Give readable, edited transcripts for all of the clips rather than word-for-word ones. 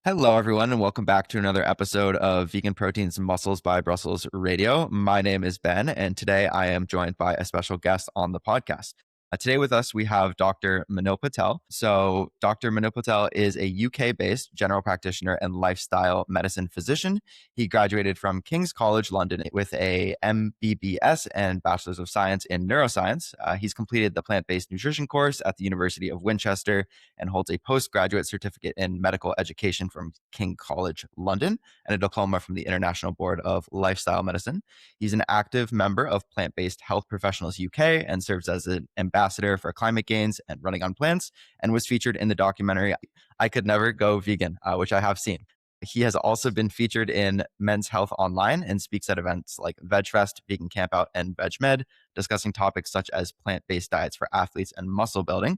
Hello, everyone, and welcome back to another episode of Vegan Proteins and Muscles by Brussels Radio. My name is Ben, and today I am joined by a special guest on the podcast. Today with us, we have Dr. Minil Patel. So, Dr. Minil Patel is a UK-based general practitioner and lifestyle medicine physician. He graduated from King's College London with a MBBS and Bachelor's of Science in Neuroscience. He's completed the plant-based nutrition course at the University of Winchester and holds a postgraduate certificate in medical education from King College London and a diploma from the International Board of Lifestyle Medicine. He's an active member of Plant-Based Health Professionals UK and serves as an ambassador for climate gains and running on plants, and was featured in the documentary I Could Never Go Vegan, which I have seen. He has also been featured in Men's Health Online and speaks at events like VegFest, Vegan Campout, and VegMed, discussing topics such as plant-based diets for athletes and muscle building.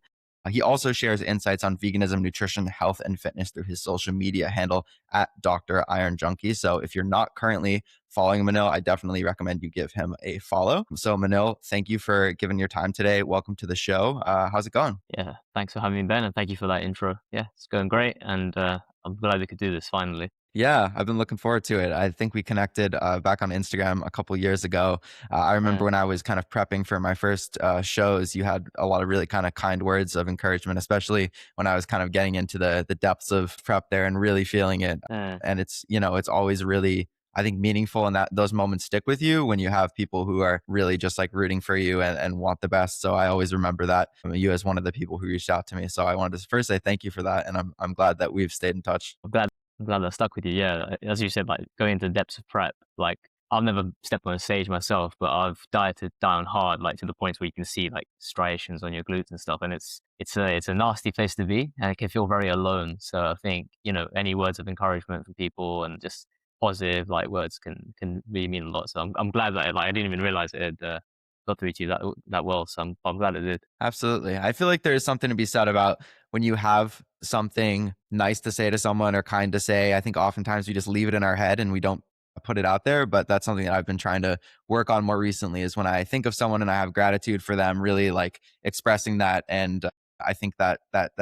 He also shares insights on veganism, nutrition, health, and fitness through his social media handle at Dr. Iron Junkie. So if you're not currently following Manil, I definitely recommend you give him a follow. So Manil, thank you for giving your time today. Welcome to the show. How's it going? Yeah, thanks for having me, Ben, and thank you for that intro. Yeah, it's going great, and I'm glad we could do this finally. Yeah, I've been looking forward to it. I think we connected back on Instagram a couple years ago. I remember Yeah, when I was kind of prepping for my first shows, you had a lot of really kind of kind words of encouragement, especially when I was kind of getting into the depths of prep there and really feeling it. yeah, And it's always really, I think, meaningful, and that those moments stick with you when you have people who are really just like rooting for you and want the best. So I always remember that you as one of the people who reached out to me. So I wanted to first say thank you for that, and I'm glad that we've stayed in touch. I'm glad. I'm glad that stuck with you. Yeah, as you said, like going into the depths of prep. Like I've never stepped on a stage myself, but I've dieted down hard, like to the point where you can see like striations on your glutes and stuff, and it's a nasty place to be, and it can feel very alone. So I think any words of encouragement from people and just positive like words can really mean a lot. So I'm glad that I didn't even realize it had got through to you that well. So I'm glad it did. Absolutely. I feel like there's something to be said about when you have something nice to say to someone or kind to say. I think oftentimes we just leave it in our head and we don't put it out there. But that's something that I've been trying to work on more recently, is when I think of someone and I have gratitude for them, really like expressing that. And I think that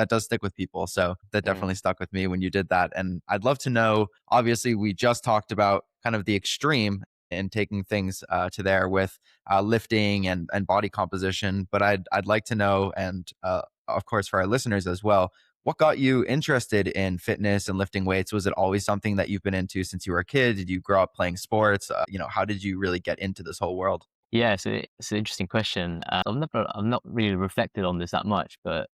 does stick with people. So that Mm. definitely stuck with me when you did that. And I'd love to know, obviously, we just talked about kind of the extreme and taking things to there with lifting and body composition. But I'd like to know, and of course for our listeners as well, what got you interested in fitness and lifting weights? Was it always something that you've been into since you were a kid? Did you grow up playing sports? How did you really get into this whole world? Yeah, so it's an interesting question. I've not really reflected on this that much, but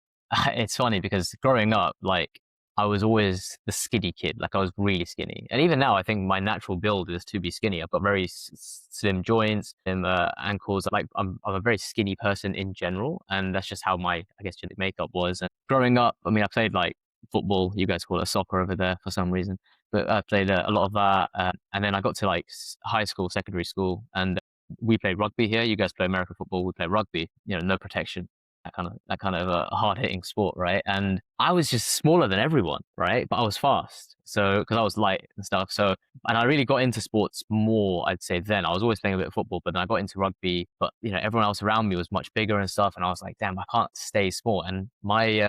it's funny because growing up, like I was always the skinny kid. Like I was really skinny, and even now, I think my natural build is to be skinny. I've got very slim joints, slim ankles. Like I'm a very skinny person in general, and that's just how my I guess genetic makeup was. And growing up, I mean, I played like football. You guys call it soccer over there for some reason, but I played a lot of that. And then I got to like high school, secondary school, and we play rugby here. You guys play American football. We play rugby. No protection. That kind of a hard hitting sport, right? And I was just smaller than everyone, right? But I was fast, so because I was light and stuff. So and I really got into sports more, I'd say. Then I was always playing a bit of football, but then I got into rugby. But everyone else around me was much bigger and stuff, and I was like, damn, I can't stay small. And my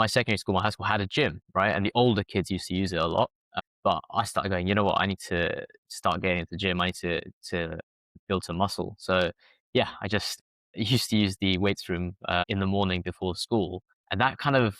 secondary school, my high school had a gym, right? And the older kids used to use it a lot. But I started going, you know what? I need to start getting into the gym. I need to build some muscle. So yeah, I just used to use the weights room in the morning before school, and that kind of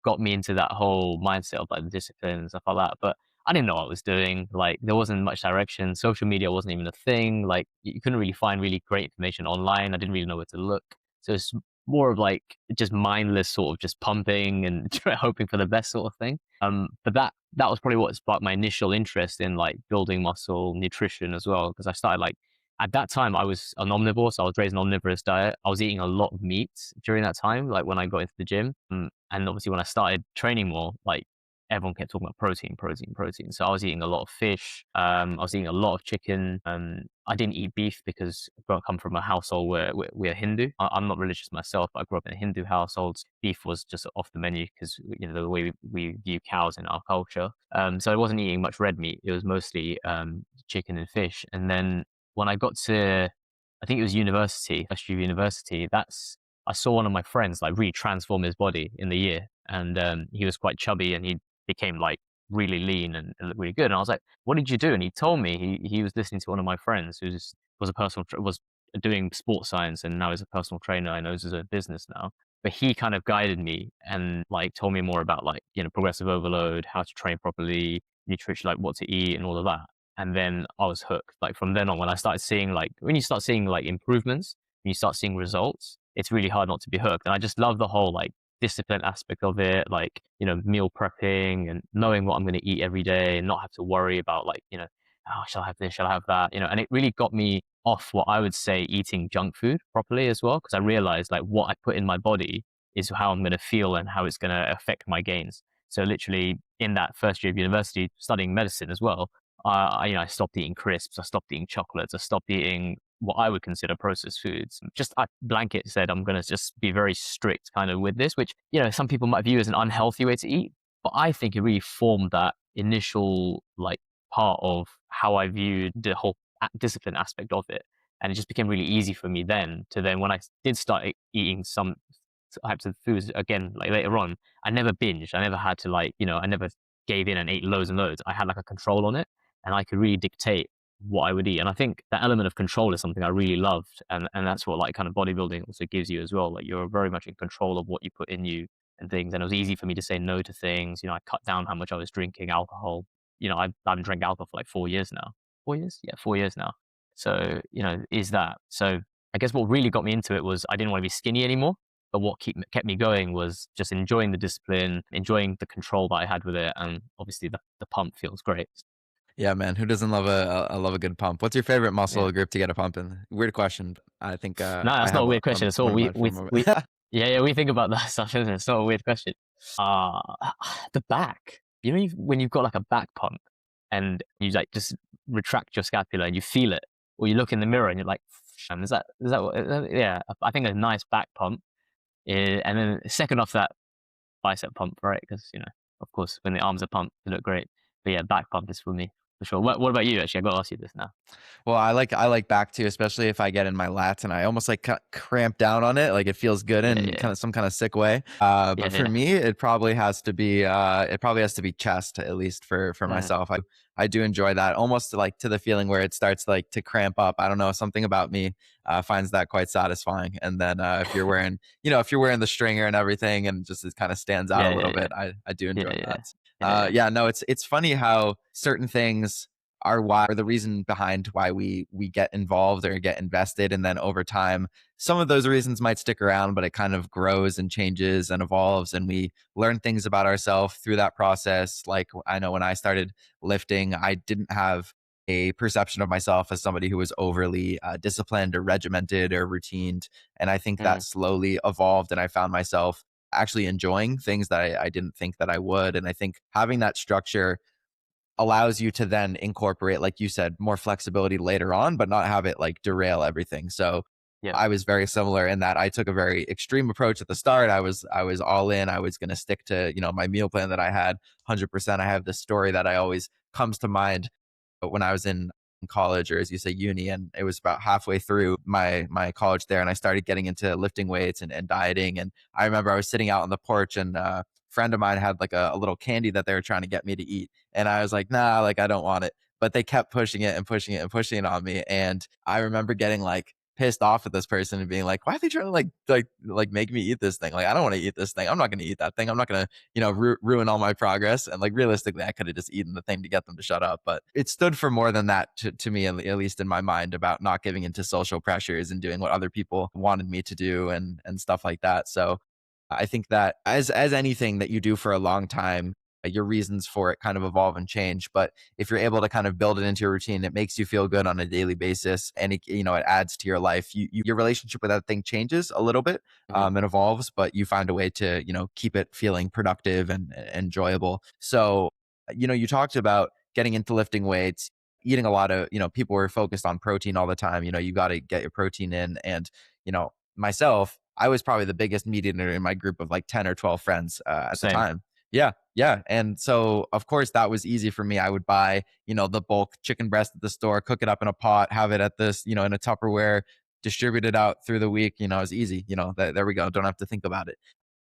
got me into that whole mindset of like the discipline and stuff like that. But I didn't know what I was doing. Like there wasn't much direction. Social media wasn't even a thing. Like you couldn't really find really great information online. I didn't really know where to look. So it's more of like just mindless sort of just pumping and hoping for the best sort of thing. But that was probably what sparked my initial interest in like building muscle, nutrition as well, because I started like at that time I was an omnivore, so I was raised an omnivorous diet. I was eating a lot of meat during that time, like when I got into the gym. And obviously when I started training more, like everyone kept talking about protein, protein, protein. So I was eating a lot of fish. I was eating a lot of chicken. I didn't eat beef because I come from a household where we're Hindu. I'm not religious myself, but I grew up in a Hindu household. Beef was just off the menu because the way we view cows in our culture. So I wasn't eating much red meat. It was mostly chicken and fish. And then when I got to, I think it was university, first year of university, I saw one of my friends like really transform his body in the year. And he was quite chubby and he became like really lean and looked really good. And I was like, what did you do? And he told me he was listening to one of my friends was a was doing sports science and now is a personal trainer and knows his own business now. But he kind of guided me and like told me more about like, progressive overload, how to train properly, nutrition, like what to eat and all of that. And then I was hooked. Like from then on, when I started seeing like, when you start seeing like improvements, when you start seeing results, it's really hard not to be hooked. And I just love the whole like discipline aspect of it, like, meal prepping and knowing what I'm going to eat every day and not have to worry about like, oh, shall I have this? Shall I have that? And it really got me off what I would say eating junk food properly as well. Cause I realized like what I put in my body is how I'm going to feel and how it's going to affect my gains. So literally in that first year of university, studying medicine as well, I stopped eating crisps. I stopped eating chocolates. I stopped eating what I would consider processed foods. Just I blanket said I'm going to just be very strict kind of with this, which, some people might view as an unhealthy way to eat. But I think it really formed that initial like part of how I viewed the whole discipline aspect of it. And it just became really easy for me then to then when I did start eating some types of foods again, like later on, I never binged. I never had to like, I never gave in and ate loads and loads. I had like a control on it and I could really dictate what I would eat. And I think that element of control is something I really loved. And that's what like kind of bodybuilding also gives you as well. Like you're very much in control of what you put in you and things. And it was easy for me to say no to things. I cut down how much I was drinking alcohol. I haven't drank alcohol for like 4 years now. 4 years? Yeah, 4 years now. So, is that. So I guess what really got me into it was I didn't want to be skinny anymore. But what kept me going was just enjoying the discipline, enjoying the control that I had with it. And obviously the pump feels great. Yeah, man. Who doesn't love love a good pump? What's your favorite muscle Yeah. group to get a pump in? Weird question. I think No, I that's not have a weird question at all. one of mine for a moment. Yeah, we think about that stuff, isn't it? It's not a weird question. Uh, the back. When you've got like a back pump and you like just retract your scapula and you feel it, or you look in the mirror and you're like, yeah, I think a nice back pump. And then second off that bicep pump, right? Because, of course, when the arms are pumped, they look great. But yeah, back pump is for me, for sure. What about you, actually? I got to ask you this now. Well, I like back too, especially if I get in my lats and I almost like cramp down on it, like it feels good Yeah, in yeah, kind of some kind of sick way. yeah, But for yeah. me, it probably has to be chest, at least for Mm, myself. I do enjoy that, almost like to the feeling where it starts like to cramp up. I don't know, something about me finds that quite satisfying. And then if you're wearing the stringer and everything, and just it kind of stands out a yeah, little yeah, bit, I do yeah, enjoy yeah, that. yeah, yeah. Yeah, no, it's funny how certain things are the reason behind why we get involved or get invested, and then over time some of those reasons might stick around, but it kind of grows and changes and evolves, and we learn things about ourselves through that process. Like I know when I started lifting, I didn't have a perception of myself as somebody who was overly disciplined or regimented or routined, and I think that Mm, slowly evolved, and I found myself actually enjoying things that I didn't think that I would. And I think having that structure allows you to then incorporate, like you said, more flexibility later on, but not have it like derail everything. So yeah. I was very similar in that I took a very extreme approach at the start. I was all in. I was going to stick to, my meal plan that I had 100%. I have this story that I always comes to mind when I was in college, or as you say, uni, and it was about halfway through my college there, and I started getting into lifting weights and dieting. And I remember I was sitting out on the porch, and friend of mine had like a little candy that they were trying to get me to eat. And I was like, nah, like I don't want it. But they kept pushing it and pushing it and pushing it on me. And I remember getting like pissed off at this person and being like, why are they trying to like make me eat this thing? Like, I don't want to eat this thing. I'm not going to eat that thing. I'm not going to, ruin all my progress. And like realistically, I could have just eaten the thing to get them to shut up. But it stood for more than that to me, at least in my mind, about not giving into social pressures and doing what other people wanted me to do and stuff like that. So I think that as anything that you do for a long time, your reasons for it kind of evolve and change. But if you're able to kind of build it into your routine, it makes you feel good on a daily basis, and it adds to your life. Your relationship with that thing changes a little bit, Mm, and evolves, but you find a way to keep it feeling productive and enjoyable. So you talked about getting into lifting weights, eating a lot of people were focused on protein all the time. You got to get your protein in, and myself, I was probably the biggest meat eater in my group of like 10 or 12 friends at the same. time. Yeah, yeah. And so, of course, that was easy for me. I would buy, the bulk chicken breast at the store, cook it up in a pot, have it at this, in a Tupperware, distribute it out through the week. It was easy. There we go. Don't have to think about it.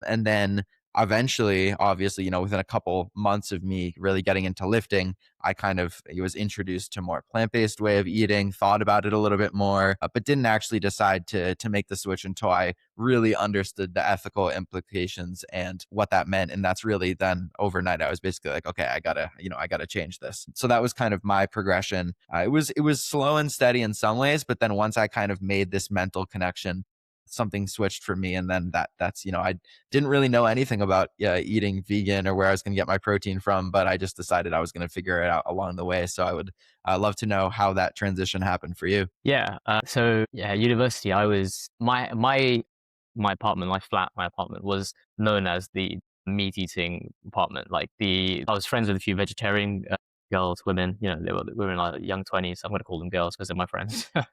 And then eventually, obviously, within a couple months of me really getting into lifting, I kind of was introduced to more plant-based way of eating, thought about it a little bit more, but didn't actually decide to make the switch until I really understood the ethical implications and what that meant. And that's really then overnight, I was basically like, okay, I gotta change this. So that was kind of my progression. It was slow and steady in some ways, but then once I kind of made this mental connection, something switched for me. And then that's I didn't really know anything about eating vegan or where I was going to get my protein from, but I just decided I was going to figure it out along the way. So I would love to know how that transition happened for you. Yeah. So yeah, university, I was my apartment, my apartment was known as the meat eating apartment. I was friends with a few vegetarian girls, women. They were in like young 20s. I'm going to call them girls because they're my friends. But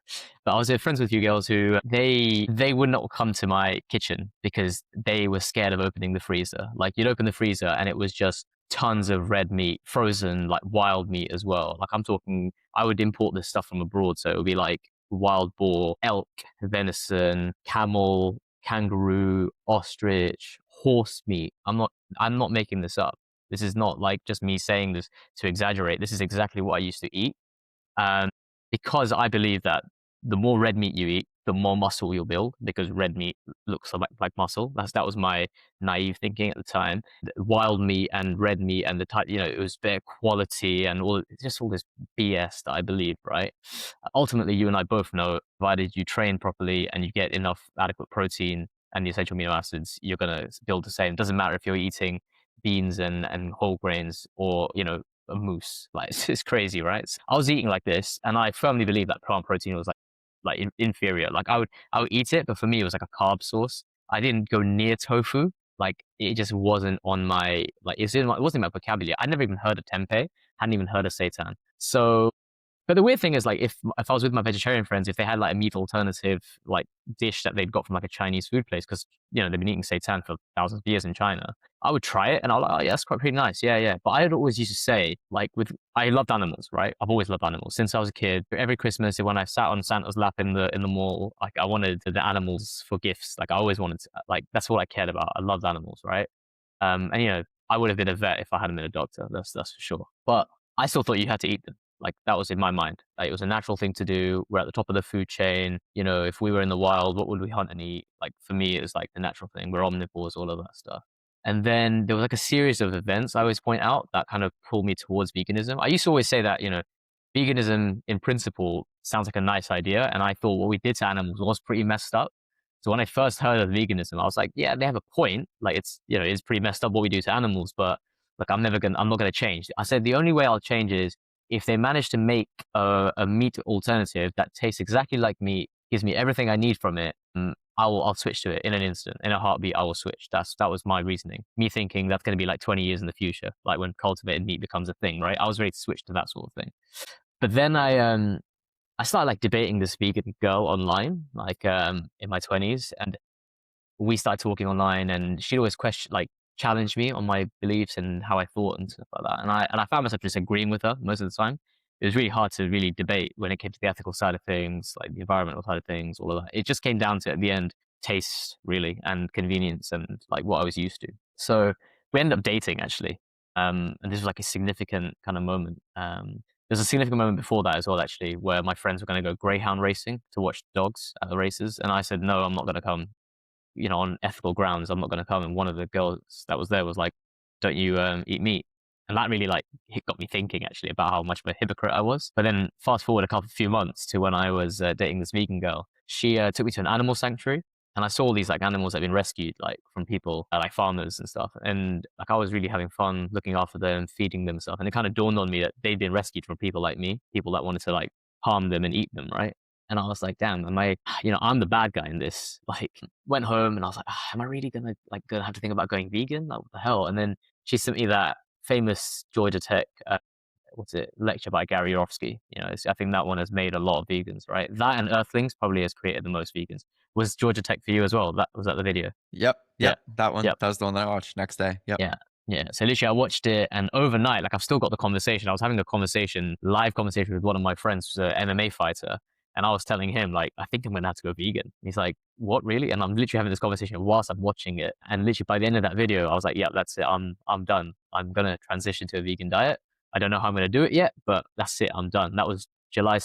I was friends with a few girls who they would not come to my kitchen because they were scared of opening the freezer. Like you'd open the freezer and it was just tons of red meat, frozen, like wild meat as well. Like I'm talking, I would import this stuff from abroad, so it would be like wild boar, elk, venison, camel, kangaroo, ostrich, horse meat. I'm not making this up. This is not like just me saying this to exaggerate. This is exactly what I used to eat. Um, because I believe that the more red meat you eat, the more muscle you'll build because red meat looks like muscle. That was my naive thinking at the time. The wild meat and red meat and the type, it was better quality and just all this BS that I believed, right? Ultimately, you and I both know, provided you train properly and you get enough adequate protein and the essential amino acids, you're going to build the same. It doesn't matter if you're eating beans and whole grains or, a moose. Like it's crazy, right? I was eating like this, and I firmly believe that plant protein was inferior. Like I would eat it, but for me it was like a carb source. I didn't go near tofu. Like it just wasn't on my it wasn't in my vocabulary. I'd never even heard of tempeh. Hadn't even heard of seitan. So but the weird thing is, like, if I was with my vegetarian friends, if they had like a meat alternative like dish that they'd got from like a Chinese food place, because they've been eating seitan for thousands of years in China, I would try it and I was like, oh yeah, that's quite pretty nice, yeah, yeah. But I had always used to say, like, I loved animals, right? I've always loved animals since I was a kid. Every Christmas, when I sat on Santa's lap in the mall, like I wanted the animals for gifts. Like I always wanted to, like that's all I cared about. I loved animals, right? And I would have been a vet if I hadn't been a doctor. That's for sure. But I still thought you had to eat them. Like that was in my mind. Like, it was a natural thing to do. We're at the top of the food chain. If we were in the wild, what would we hunt and eat? Like for me, it was like the natural thing. We're omnivores, all of that stuff. And then there was like a series of events I always point out that kind of pulled me towards veganism. I used to always say that, veganism in principle sounds like a nice idea. And I thought what we did to animals was pretty messed up. So when I first heard of veganism, I was like, yeah, they have a point. Like it's pretty messed up what we do to animals, but like I'm not gonna change. I said the only way I'll change is if they manage to make a meat alternative that tastes exactly like meat, gives me everything I need from it, I'll switch to it in an instant, in a heartbeat. I will switch. That was my reasoning. Me thinking that's going to be like 20 years in the future, like when cultivated meat becomes a thing, right? I was ready to switch to that sort of thing. But then I started like debating this vegan girl online, like in my 20s, and we started talking online, and she'd always challenge me on my beliefs and how I thought and stuff like that. And I found myself just agreeing with her most of the time. It was really hard to really debate when it came to the ethical side of things, like the environmental side of things, all of that. It just came down to, at the end, taste really, and convenience, and like what I was used to. So we ended up dating actually. And this was like a significant kind of moment. There's a significant moment before that as well, actually, where my friends were going to go greyhound racing to watch dogs at the races. And I said, no, I'm not going to come, on ethical grounds. I'm not going to come. And one of the girls that was there was like, don't you eat meat? And that really it got me thinking actually about how much of a hypocrite I was. But then fast forward a few months to when I was dating this vegan girl. She took me to an animal sanctuary, and I saw all these like animals that had been rescued like from people, like farmers and stuff. And like I was really having fun looking after them, feeding them and stuff. And it kind of dawned on me that they'd been rescued from people like me, people that wanted to like harm them and eat them, right? And I was like, damn, I'm the bad guy in this. Like, went home and I was like, am I really gonna have to think about going vegan? Like, what the hell? And then she sent me that famous Georgia Tech, lecture by Gary Yourofsky. I think that one has made a lot of vegans, right? That and Earthlings probably has created the most vegans. Was Georgia Tech for you as well? Was that the video? Yep. Yeah. That one. Yep. That was the one that I watched next day. Yep. Yeah. Yeah. So literally I watched it, and overnight, like I've still got the conversation. I was having a live conversation with one of my friends who's an MMA fighter. And I was telling him, like, I think I'm going to have to go vegan. He's like, what, really? And I'm literally having this conversation whilst I'm watching it. And literally by the end of that video, I was like, yeah, that's it. I'm done. I'm going to transition to a vegan diet. I don't know how I'm going to do it yet, but that's it. I'm done. That was July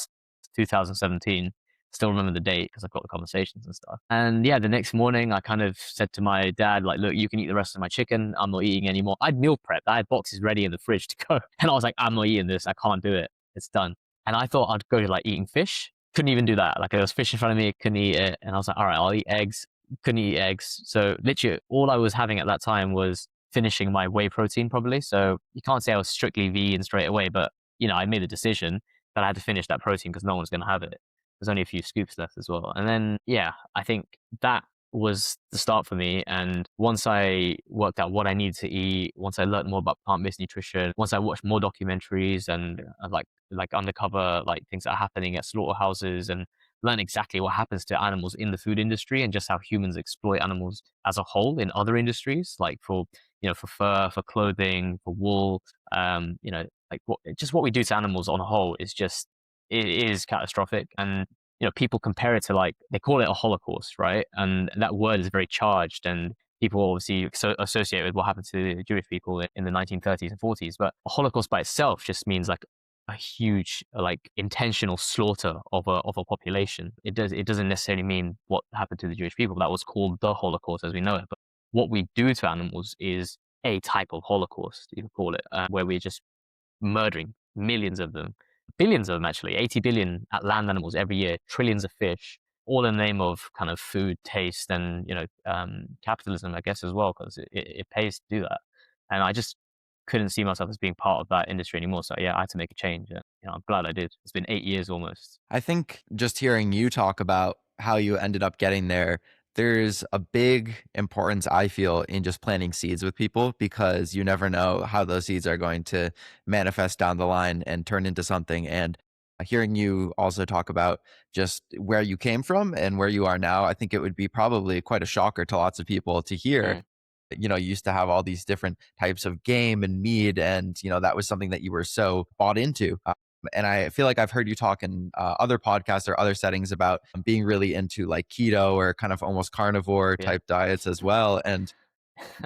2017. Still remember the date because I've got the conversations and stuff. And yeah, the next morning I kind of said to my dad, like, look, you can eat the rest of my chicken. I'm not eating anymore. I'd meal prepped. I had boxes ready in the fridge to go. And I was like, I'm not eating this. I can't do it. It's done. And I thought I'd go to like eating fish. Couldn't even do that. Like there was fish in front of me, couldn't eat it. And I was like, all right, I'll eat eggs. Couldn't eat eggs. So literally all I was having at that time was finishing my whey protein probably. So you can't say I was strictly vegan straight away, but you know, I made a decision that I had to finish that protein because no one's going to have it. There's only a few scoops left as well. And then, yeah, I think that was the start for me. And once I worked out what I needed to eat, once I learned more about plant-based nutrition, once I watched more documentaries and like undercover like things that are happening at slaughterhouses and learn exactly what happens to animals in the food industry and just how humans exploit animals as a whole in other industries, like for for fur, for clothing, for wool, like what we do to animals on a whole is just it is catastrophic. And people compare it to, like, they call it a holocaust, right? And that word is very charged, and people obviously associate with what happened to the Jewish people in the 1930s and 40s. But a holocaust by itself just means like a huge like intentional slaughter of a population. It doesn't necessarily mean what happened to the Jewish people. That was called the Holocaust as we know it. But what we do to animals is a type of holocaust, you can call it, where we're just murdering millions of them, billions of them actually, 80 billion at land animals every year, trillions of fish, all in the name of kind of food, taste, and capitalism, I guess, as well, because it pays to do that. And I just couldn't see myself as being part of that industry anymore. So yeah, I had to make a change. And, I'm glad I did. It's been 8 years almost. I think just hearing you talk about how you ended up getting there, there's a big importance, I feel, in just planting seeds with people, because you never know how those seeds are going to manifest down the line and turn into something. And hearing you also talk about just where you came from and where you are now, I think it would be probably quite a shocker to lots of people to hear. Mm, You used to have all these different types of game and meat, and that was something that you were so bought into. And I feel like I've heard you talk in other podcasts or other settings about being really into like keto or kind of almost carnivore yeah. type diets as well. And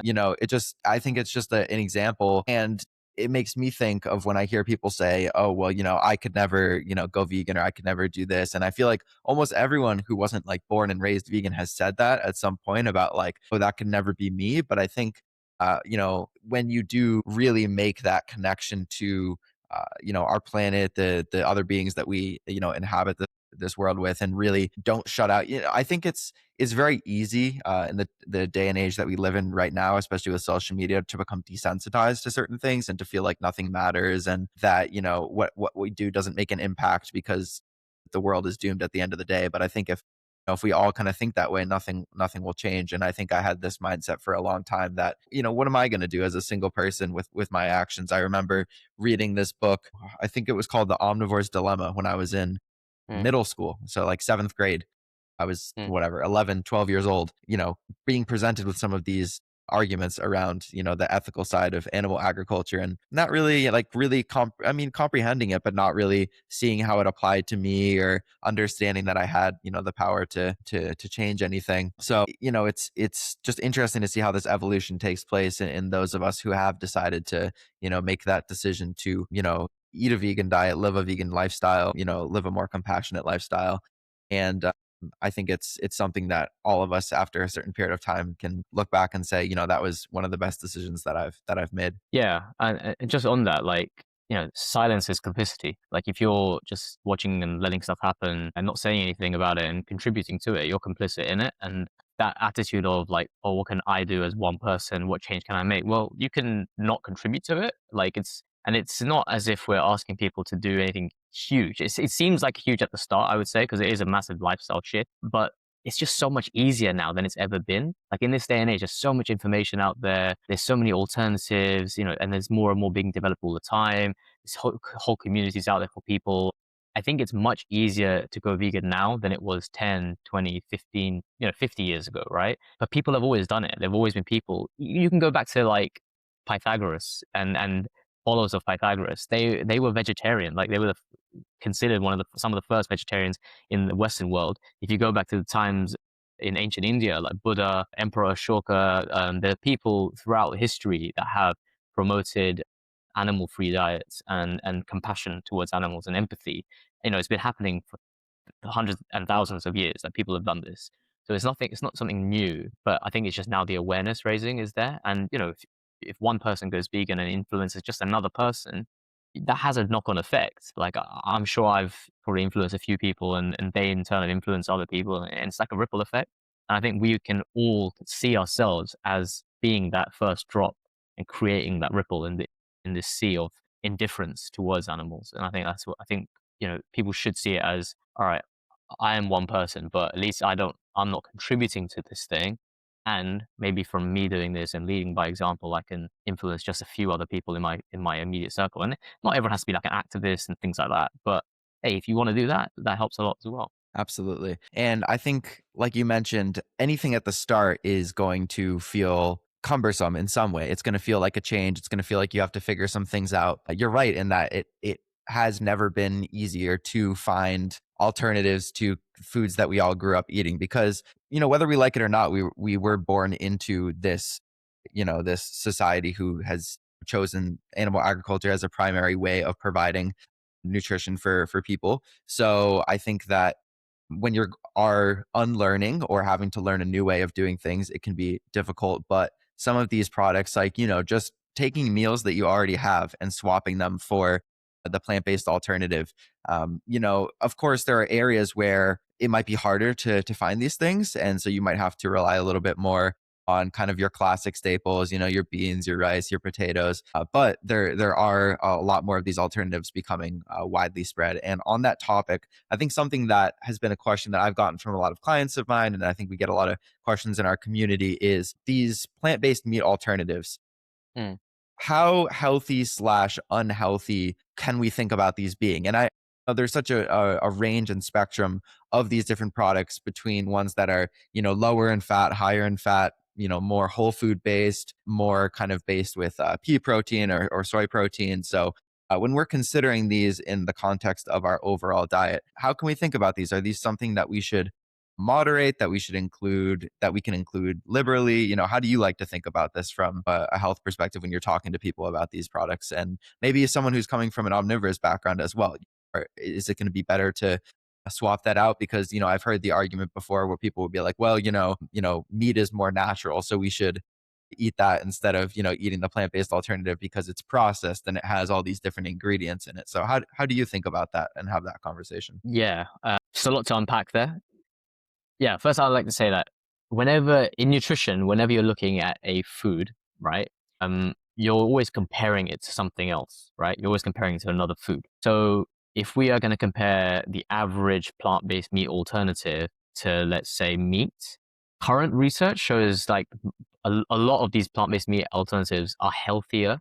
I think it's just an example. And it makes me think of when I hear people say, oh, well, I could never, go vegan, or I could never do this. And I feel like almost everyone who wasn't like born and raised vegan has said that at some point about like, oh, that could never be me. But I think, when you do really make that connection to, our planet, the other beings that we, inhabit this world with, and really don't shut out. I think it's very easy in the day and age that we live in right now, especially with social media, to become desensitized to certain things and to feel like nothing matters, and that what we do doesn't make an impact because the world is doomed at the end of the day. But I think if we all kind of think that way, nothing will change. And I think I had this mindset for a long time that what am I going to do as a single person with my actions? I remember reading this book. I think it was called The Omnivore's Dilemma when I was in Mm, middle school, so like 7th grade. I was mm, whatever, 11, 12 years old, being presented with some of these arguments around, the ethical side of animal agriculture, and not really like comprehending it, but not really seeing how it applied to me or understanding that I had, the power to change anything. So, it's just interesting to see how this evolution takes place in those of us who have decided to, make that decision to, eat a vegan diet, live a vegan lifestyle, live a more compassionate lifestyle. And I think it's something that all of us after a certain period of time can look back and say, that was one of the best decisions that I've made. yeah. And just on that, like, silence is complicity. Like if you're just watching and letting stuff happen and not saying anything about it and contributing to it, you're complicit in it. And that attitude of like, oh, what can I do as one person? What change can I make? Well, you can not contribute to it. Like it's not as if we're asking people to do anything huge. It seems like huge at the start, I would say, because it is a massive lifestyle shift, but it's just so much easier now than it's ever been. Like in this day and age, there's so much information out there. There's so many alternatives, and there's more and more being developed all the time. There's whole communities out there for people. I think it's much easier to go vegan now than it was 10, 20, 15, 50 years ago, right? But people have always done it. There've always been people. You can go back to like Pythagoras and followers of Pythagoras. They were vegetarian. Like they were considered some of the first vegetarians in the Western world. If you go back to the times in ancient India, like Buddha, Emperor Ashoka, there are people throughout history that have promoted animal-free diets and compassion towards animals and empathy. It's been happening for hundreds and thousands of years that people have done this. So it's not something new, but I think it's just now the awareness raising is there. And if one person goes vegan and influences just another person, that has a knock-on effect. Like I'm sure I've probably influenced a few people, and they in turn have influenced other people, and it's like a ripple effect. And I think we can all see ourselves as being that first drop and creating that ripple in this sea of indifference towards animals. And I think that's what I think. People should see it as, all right, I am one person, but at least I'm not contributing to this thing. And maybe from me doing this and leading by example, I can influence just a few other people in my immediate circle. And not everyone has to be like an activist and things like that. But hey, if you want to do that, that helps a lot as well. Absolutely. And I think, like you mentioned, anything at the start is going to feel cumbersome in some way. It's going to feel like a change. It's going to feel like you have to figure some things out. You're right in that it has never been easier to find alternatives to foods that we all grew up eating because, whether we like it or not, we were born into this, this society who has chosen animal agriculture as a primary way of providing nutrition for people. So I think that when you are unlearning or having to learn a new way of doing things, it can be difficult. But some of these products, like, just taking meals that you already have and swapping them for the plant-based alternative, of course, there are areas where it might be harder to find these things. And so you might have to rely a little bit more on kind of your classic staples, your beans, your rice, your potatoes. But there are a lot more of these alternatives becoming widely spread. And on that topic, I think something that has been a question that I've gotten from a lot of clients of mine, and I think we get a lot of questions in our community, is these plant-based meat alternatives. Mm. How healthy slash unhealthy can we think about these being? And there's such a range and spectrum of these different products between ones that are, lower in fat, higher in fat, more whole food based, more kind of based with pea protein or soy protein. So when we're considering these in the context of our overall diet, how can we think about these? Are these something that we should moderate, that we should include, that we can include liberally? How do you like to think about this from a health perspective when you're talking to people about these products? And maybe as someone who's coming from an omnivorous background as well, or is it going to be better to swap that out? Because I've heard the argument before where people would be like, well, meat is more natural, so we should eat that instead of eating the plant-based alternative because it's processed and it has all these different ingredients in it. So how do you think about that and have that conversation? Yeah, just a lot to unpack there. Yeah, first I'd like to say that whenever in nutrition, whenever you're looking at a food, right, you're always comparing it to something else, right? You're always comparing it to another food. So if we are going to compare the average plant-based meat alternative to, let's say, meat, current research shows like a lot of these plant-based meat alternatives are healthier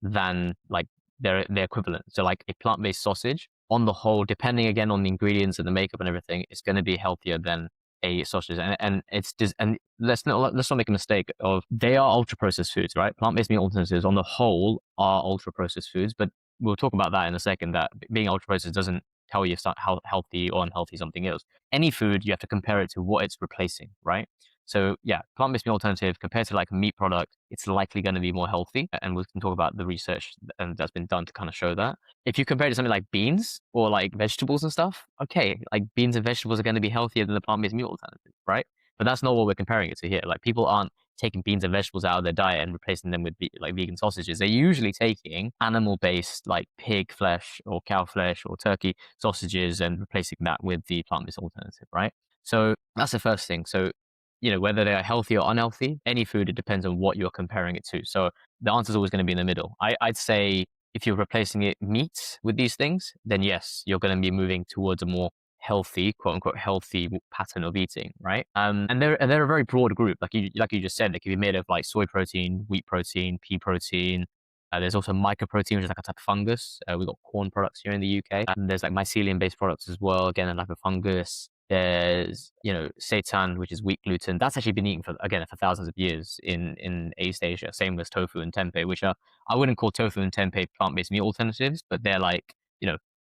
than like their equivalent. So like a plant-based sausage, on the whole, depending again on the ingredients and the makeup and everything, it's going to be healthier than a sausage. And it's just, and let's not make a mistake of, they are ultra processed foods, right? Plant-based meat alternatives on the whole are ultra processed foods, but we'll talk about that in a second. That being ultra processed doesn't tell you how healthy or unhealthy something is. Any food, you have to compare it to what it's replacing, right? So yeah, plant-based meat alternative compared to like a meat product, it's likely going to be more healthy. And we can talk about the research that's been done to kind of show that. If you compare it to something like beans or like vegetables and stuff, okay, like beans and vegetables are going to be healthier than the plant-based meat alternative, right? But that's not what we're comparing it to here. Like people aren't taking beans and vegetables out of their diet and replacing them with like vegan sausages. They're usually taking animal-based like pig flesh or cow flesh or turkey sausages and replacing that with the plant-based alternative, right? So that's the first thing. So whether they are healthy or unhealthy, any food, it depends on what you're comparing it to. So the answer is always going to be in the middle. I'd say if you're replacing it meat with these things, then yes, you're going to be moving towards a more healthy, quote unquote, healthy pattern of eating, right? And they're a very broad group. Like you just said, they can be made of like soy protein, wheat protein, pea protein. There's also mycoprotein, which is like a type of fungus. We've got corn products here in the UK. And there's like mycelium-based products as well, again, a type of fungus. There's, seitan, which is wheat gluten. That's actually been eaten for thousands of years in East Asia. Same as tofu and tempeh, which are, I wouldn't call tofu and tempeh plant-based meat alternatives, but they're like,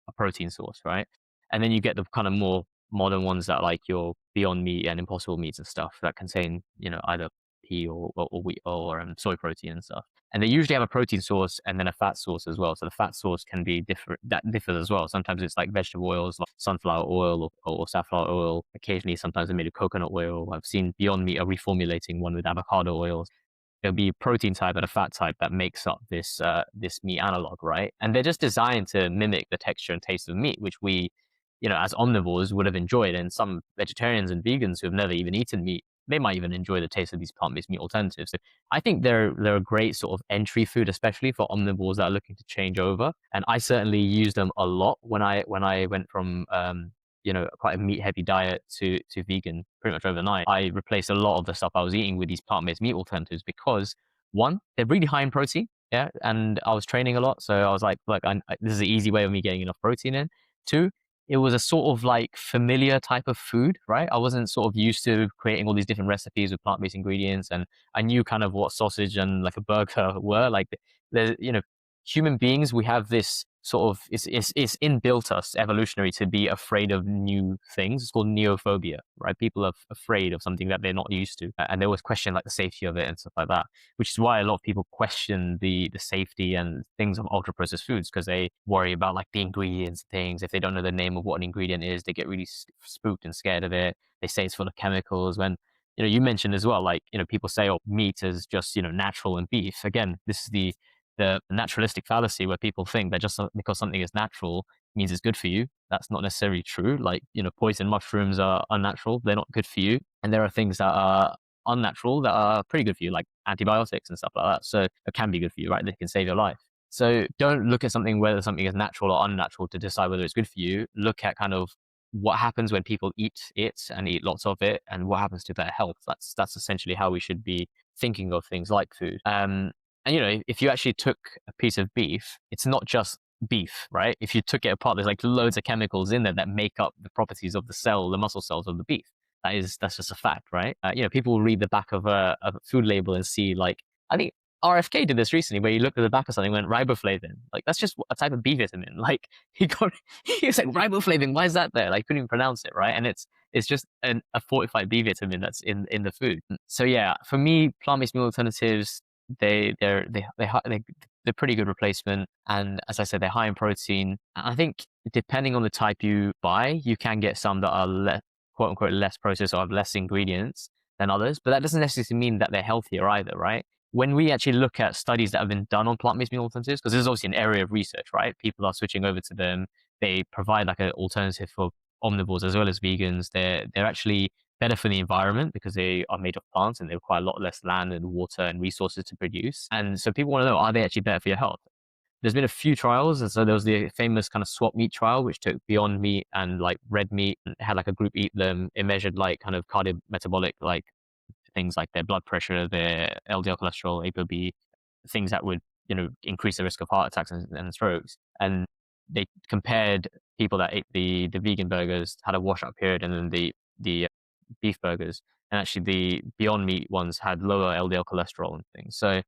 a protein source, right? And then you get the kind of more modern ones that are like your Beyond Meat and Impossible Meats and stuff that contain, either pea or wheat or soy protein and stuff. And they usually have a protein source and then a fat source as well. So the fat source can be different. That differs as well. Sometimes it's like vegetable oils, like sunflower oil or safflower oil. Occasionally, sometimes they're made of coconut oil. I've seen Beyond Meat are reformulating one with avocado oils. There'll be a protein type and a fat type that makes up this meat analog, right? And they're just designed to mimic the texture and taste of meat, which we, as omnivores would have enjoyed. And some vegetarians and vegans who have never even eaten meat, they might even enjoy the taste of these plant-based meat alternatives. So I think they're a great sort of entry food, especially for omnivores that are looking to change over. And I certainly use them a lot when I went from quite a meat-heavy diet to vegan pretty much overnight. I replaced a lot of the stuff I was eating with these plant-based meat alternatives because, one, they're really high in protein, yeah, and I was training a lot, so I was like, this is an easy way of me getting enough protein in. Two, it was a sort of like familiar type of food, right? I wasn't sort of used to creating all these different recipes with plant-based ingredients, and I knew kind of what sausage and like a burger were. Like, there's, human beings, we have this sort of, it's inbuilt us evolutionary to be afraid of new things. It's called neophobia, right? People are afraid of something that they're not used to, and they always question like the safety of it and stuff like that, which is why a lot of people question the safety and things of ultra processed foods, because they worry about like the ingredients and things. If they don't know the name of what an ingredient is, they get really spooked and scared of it. They say it's full of chemicals. When you mentioned as well, like, people say, oh, meat is just natural, and beef, again, this is the naturalistic fallacy where people think that just because something is natural means it's good for you. That's not necessarily true. Like, poison mushrooms are unnatural. They're not good for you. And there are things that are unnatural that are pretty good for you, like antibiotics and stuff like that. So it can be good for you, right? They can save your life. So don't look at something, whether something is natural or unnatural, to decide whether it's good for you. Look at kind of what happens when people eat it and eat lots of it, and what happens to their health. That's essentially how we should be thinking of things like food. And if you actually took a piece of beef, it's not just beef, right? If you took it apart, there's like loads of chemicals in there that make up the properties of the muscle cells of the beef. That's just a fact, right? People will read the back of a food label and see, like, I think RFK did this recently, where he looked at the back of something and went riboflavin. Like, that's just a type of B vitamin. Like, he was like, riboflavin, why is that there? Like, couldn't even pronounce it, right? And it's just a fortified B vitamin that's in the food. So yeah, for me, plant-based meal alternatives, they're pretty good replacement, and as I said, they're high in protein. I think depending on the type you buy, you can get some that are less, quote unquote, less processed or have less ingredients than others, but that doesn't necessarily mean that they're healthier either, right? When we actually look at studies that have been done on plant-based meal alternatives, because this is obviously an area of research, right? People are switching over to them. They provide like an alternative for omnivores as well as vegans. They're actually better for the environment because they are made of plants and they require a lot less land and water and resources to produce. And so people want to know, are they actually better for your health? There's been a few trials. And so there was the famous kind of swap meat trial, which took Beyond Meat and like red meat, and had like a group eat them. It measured like kind of cardiometabolic, like things like their blood pressure, their LDL cholesterol, ApoB, things that would, increase the risk of heart attacks and strokes. And they compared people that ate the vegan burgers, had a washout period, and then the beef burgers, and actually the Beyond Meat ones had lower LDL cholesterol and things. So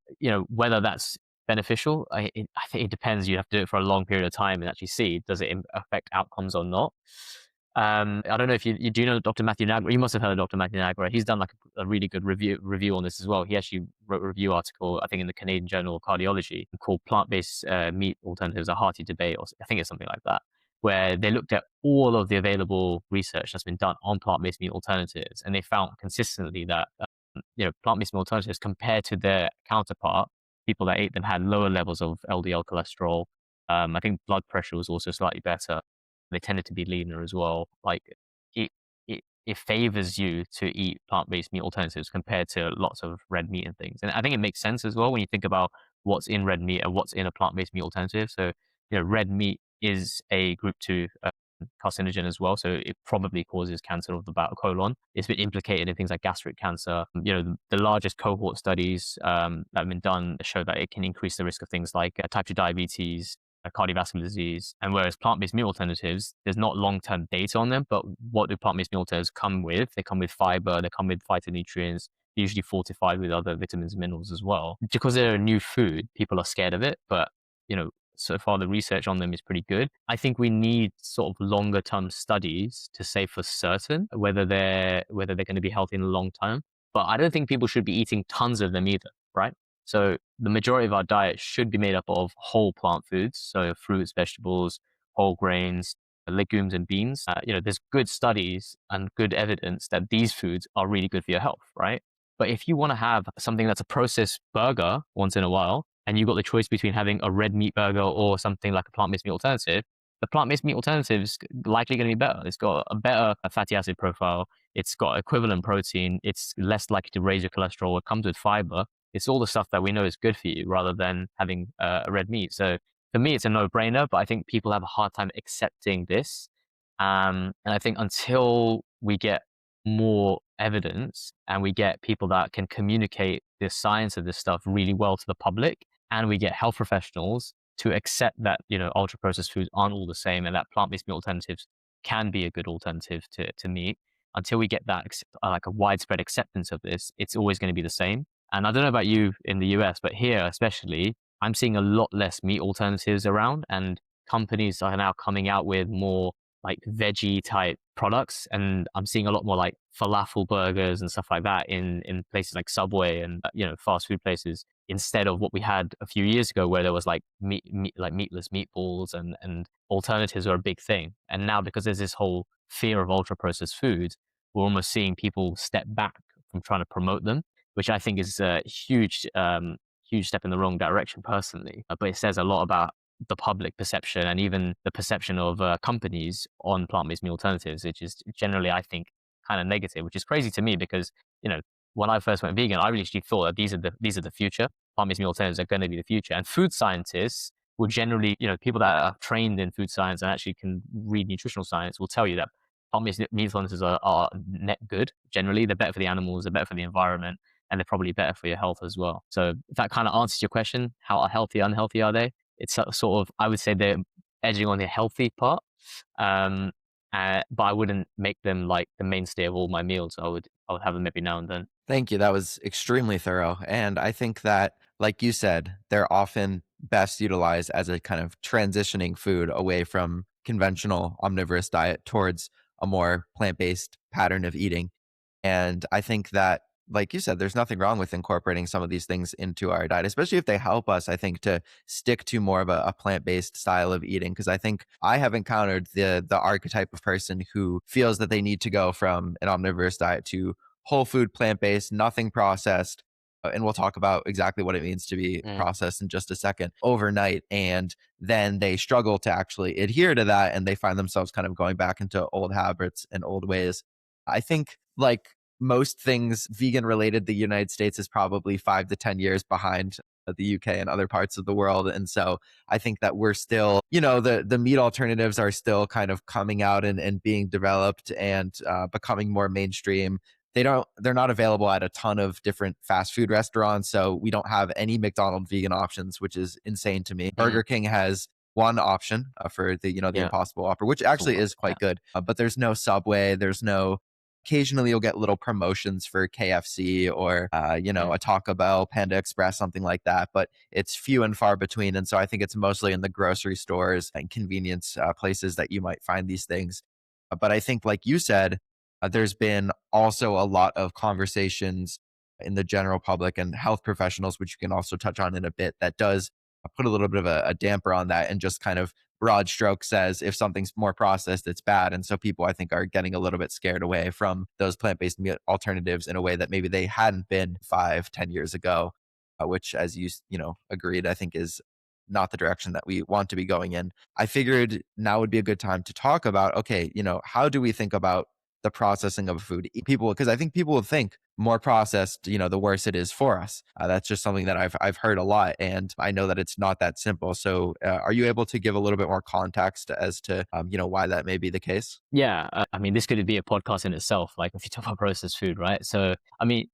whether that's beneficial, I think it depends. You have to do it for a long period of time and actually see, does it affect outcomes or not. I don't know if you do know Dr. Matthew Nagra. You must have heard of Dr. Matthew Nagra. He's done like a really good review on this as well. He actually wrote a review article, I think, in the Canadian Journal of Cardiology, called "Plant-Based Meat Alternatives: A Hearty Debate," or I think it's something like that, where they looked at all of the available research that's been done on plant-based meat alternatives, and they found consistently that plant-based meat alternatives, compared to their counterpart, people that ate them had lower levels of LDL cholesterol. I think blood pressure was also slightly better. They tended to be leaner as well. Like, it favors you to eat plant-based meat alternatives compared to lots of red meat and things. And I think it makes sense as well when you think about what's in red meat and what's in a plant-based meat alternative. So red meat is a group 2 carcinogen as well, so it probably causes cancer of the colon. It's been implicated in things like gastric cancer. The largest cohort studies that have been done show that it can increase the risk of things like type 2 diabetes, cardiovascular disease. And whereas plant-based meat alternatives, there's not long-term data on them, but what do plant-based meat alternatives come with? They come with fiber, they come with phytonutrients, usually fortified with other vitamins and minerals as well. Because they're a new food, people are scared of it, but so far the research on them is pretty good. I think we need sort of longer term studies to say for certain whether they're going to be healthy in the long term. But I don't think people should be eating tons of them either, right? So the majority of our diet should be made up of whole plant foods, so fruits, vegetables, whole grains, legumes, and beans. There's good studies and good evidence that these foods are really good for your health, right? But if you want to have something that's a processed burger once in a while, and you've got the choice between having a red meat burger or something like a plant-based meat alternative, the plant-based meat alternative is likely going to be better. It's got a better fatty acid profile. It's got equivalent protein. It's less likely to raise your cholesterol. It comes with fiber. It's all the stuff that we know is good for you rather than having a red meat. So for me, it's a no-brainer, but I think people have a hard time accepting this. And I think until we get more evidence and we get people that can communicate the science of this stuff really well to the public, and we get health professionals to accept that, ultra processed foods aren't all the same and that plant-based meat alternatives can be a good alternative to meat. Until we get that like a widespread acceptance of this, it's always going to be the same. And I don't know about you in the US, but here especially, I'm seeing a lot less meat alternatives around, and companies are now coming out with more like veggie type products. And I'm seeing a lot more like falafel burgers and stuff like that in places like Subway and, fast food places, instead of what we had a few years ago where there was like meatless meatballs and alternatives are a big thing. And now because there's this whole fear of ultra processed foods, we're almost seeing people step back from trying to promote them, which I think is a huge step in the wrong direction personally. But it says a lot about the public perception and even the perception of companies on plant-based meat alternatives, which is generally, I think, kind of negative, which is crazy to me because, when I first went vegan, I really thought that these are the future. Plant-based meat alternatives are going to be the future. And food scientists will generally, people that are trained in food science and actually can read nutritional science will tell you that plant-based meat alternatives are net good. Generally, they're better for the animals, they're better for the environment, and they're probably better for your health as well. So if that kind of answers your question, how healthy, unhealthy are they? It's sort of, I would say they're edging on the healthy part, but I wouldn't make them like the mainstay of all my meals. I would have them every now and then. Thank you. That was extremely thorough. And I think that, like you said, they're often best utilized as a kind of transitioning food away from conventional omnivorous diet towards a more plant-based pattern of eating. And I think that, like you said, there's nothing wrong with incorporating some of these things into our diet, especially if they help us, I think, to stick to more of a plant-based style of eating. Because I think I have encountered the archetype of person who feels that they need to go from an omnivorous diet to whole food, plant-based, nothing processed. And we'll talk about exactly what it means to be processed in just a second, overnight. And then they struggle to actually adhere to that. And they find themselves kind of going back into old habits and old ways. I think, like most things vegan related, the United States is probably 5 to 10 years behind the UK and other parts of the world. And so I think that we're still, the meat alternatives are still kind of coming out and being developed and becoming more mainstream. They're not available at a ton of different fast food restaurants. So we don't have any McDonald's vegan options, which is insane to me. Burger King has one option for the Impossible Whopper, which actually is quite good. But there's no Subway. Occasionally you'll get little promotions for KFC or, a Taco Bell, Panda Express, something like that. But it's few and far between. And so I think it's mostly in the grocery stores and convenience places that you might find these things. But I think, like you said, there's been also a lot of conversations in the general public and health professionals, which you can also touch on in a bit, that does put a little bit of a damper on that and just kind of broad stroke says if something's more processed, it's bad. And so people, I think, are getting a little bit scared away from those plant-based meat alternatives in a way that maybe they hadn't been 5-10 years ago, which, as you agreed, I think is not the direction that we want to be going in. I figured now would be a good time to talk about, okay, how do we think about the processing of food? Because I think people will think more processed, the worse it is for us. That's just something that I've heard a lot, and I know that it's not that simple. So, are you able to give a little bit more context as to, why that may be the case? Yeah, I mean, this could be a podcast in itself. Like if you talk about processed food, right? So, I mean,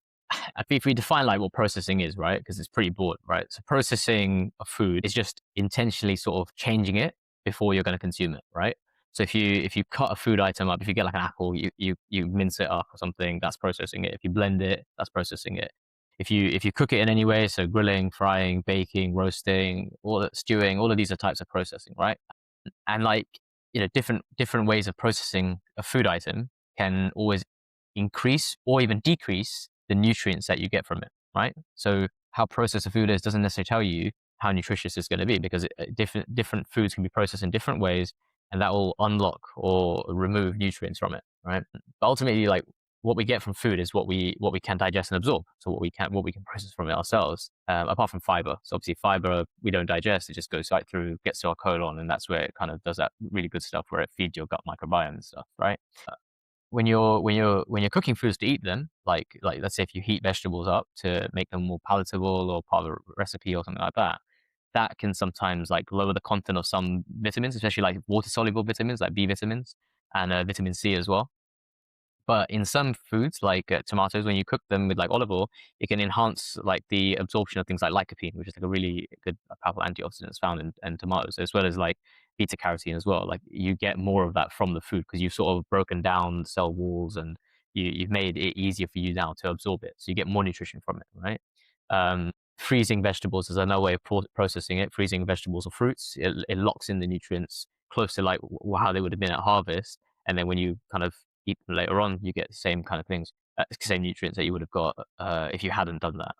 if we define like what processing is, right? Because it's pretty broad, right? So processing a food is just intentionally sort of changing it before you're going to consume it, right? So if you cut a food item up, if you get like an apple, you mince it up or something, that's processing it. If you blend it, that's processing it. if you cook it in any way, so grilling, frying, baking, roasting, all that, stewing, all of these are types of processing, right? And like, different ways of processing a food item can always increase or even decrease the nutrients that you get from it, right? So how processed a food is doesn't necessarily tell you how nutritious it's going to be, because different foods can be processed in different ways, and that will unlock or remove nutrients from it, right? But ultimately, like, what we get from food is what we can digest and absorb. So what we can process from it ourselves, apart from fiber. So obviously fiber we don't digest; it just goes right through, gets to our colon, and that's where it kind of does that really good stuff where it feeds your gut microbiome and stuff, right? When you're cooking foods to eat them, like let's say if you heat vegetables up to make them more palatable or part of a recipe or something like that, that can sometimes like lower the content of some vitamins, especially like water soluble vitamins like B vitamins and vitamin C as well. But in some foods, like tomatoes, when you cook them with like olive oil, it can enhance like the absorption of things like lycopene, which is like a really good, powerful antioxidant that's found in tomatoes, as well as like beta carotene as well. Like you get more of that from the food because you've sort of broken down cell walls and you've made it easier for you now to absorb it. So you get more nutrition from it, right? Freezing vegetables is another way of processing it. Freezing vegetables or fruits, it locks in the nutrients close to like how they would have been at harvest. And then when you kind of eat them later on, you get the same kind of things, same nutrients that you would have got if you hadn't done that.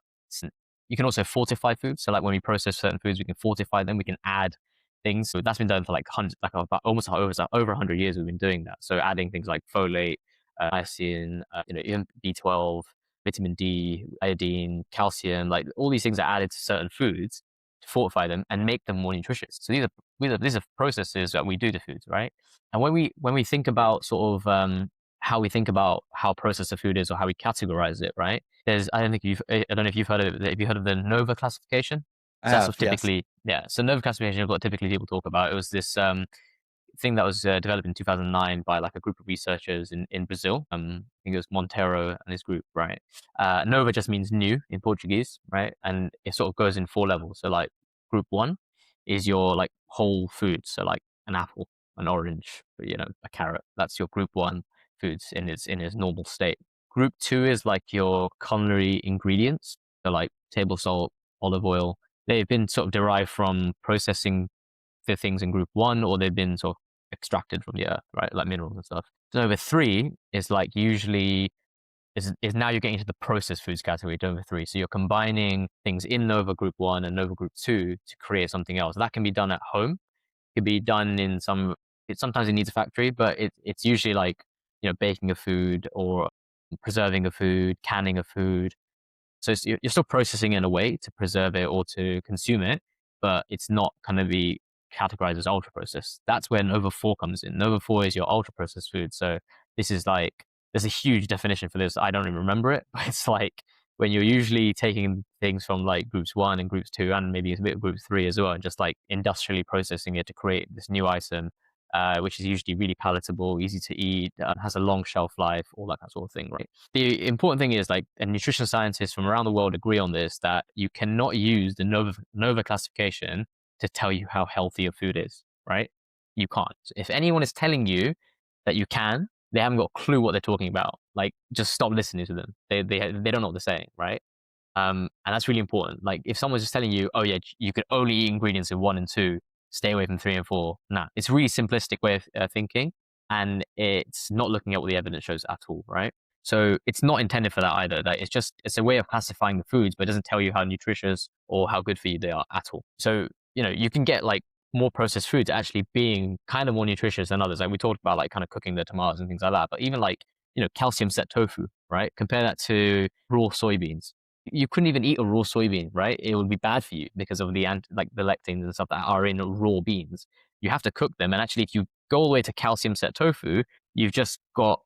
You can also fortify foods. So like when we process certain foods, we can fortify them. We can add things. So that's been done for like hundreds, like about almost over 100 years. We've been doing that. So adding things like folate, niacin, even B12, vitamin D, iodine, calcium, like all these things are added to certain foods to fortify them and make them more nutritious. So these are processes that we do to foods, right? And when we think about sort of how we think about how processed a food is or how we categorize it, right? I don't know if you've heard of it. Have you heard of the NOVA classification? I So that's what have, yes. typically, yeah. So NOVA classification is what typically people talk about. It was this thing that was developed in 2009 by like a group of researchers in Brazil. I think it was Monteiro and his group, right? Nova just means new in Portuguese, right? And it sort of goes in 4 levels. So like group one is your like whole foods. So like an apple, an orange, a carrot. That's your group one foods in its normal state. Group two is like your culinary ingredients. So like table salt, olive oil. They've been sort of derived from processing the things in group one, or they've been sort of extracted from the earth, right? Like minerals and stuff. So Nova 3 is like usually is now you're getting into the processed foods category, Nova 3. So you're combining things in Nova Group 1 and Nova Group 2 to create something else. That can be done at home. It could be done in sometimes it needs a factory, but it's usually like, baking a food or preserving a food, canning a food. So you're still processing in a way to preserve it or to consume it, but it's not kind of be categorized as ultra processed. That's where Nova 4 comes in. Nova 4 is your ultra processed food. So this is like, there's a huge definition for this. I don't even remember it, but it's like when you're usually taking things from like groups 1 and groups 2 and maybe a bit of group 3 as well, and just like industrially processing it to create this new item, which is usually really palatable, easy to eat, has a long shelf life, all that sort of thing, right? The important thing is, like, and nutrition scientists from around the world agree on this, that you cannot use the Nova classification to tell you how healthy your food is, right? You can't. If anyone is telling you that you can, they haven't got a clue what they're talking about. Like, just stop listening to them. They don't know what they're saying, right? And that's really important. Like, if someone's just telling you, oh yeah, you can only eat ingredients in 1 and 2, stay away from 3 and 4. Nah, it's a really simplistic way of thinking, and it's not looking at what the evidence shows at all, right? So it's not intended for that either. That it's a way of classifying the foods, but it doesn't tell you how nutritious or how good for you they are at all. So, you can get like more processed foods actually being kind of more nutritious than others. Like we talked about, like kind of cooking the tomatoes and things like that. But even like, calcium set tofu, right? Compare that to raw soybeans. You couldn't even eat a raw soybean, right? It would be bad for you because of the the lectins and stuff that are in raw beans. You have to cook them, and actually, if you go all the way to calcium set tofu, you've just got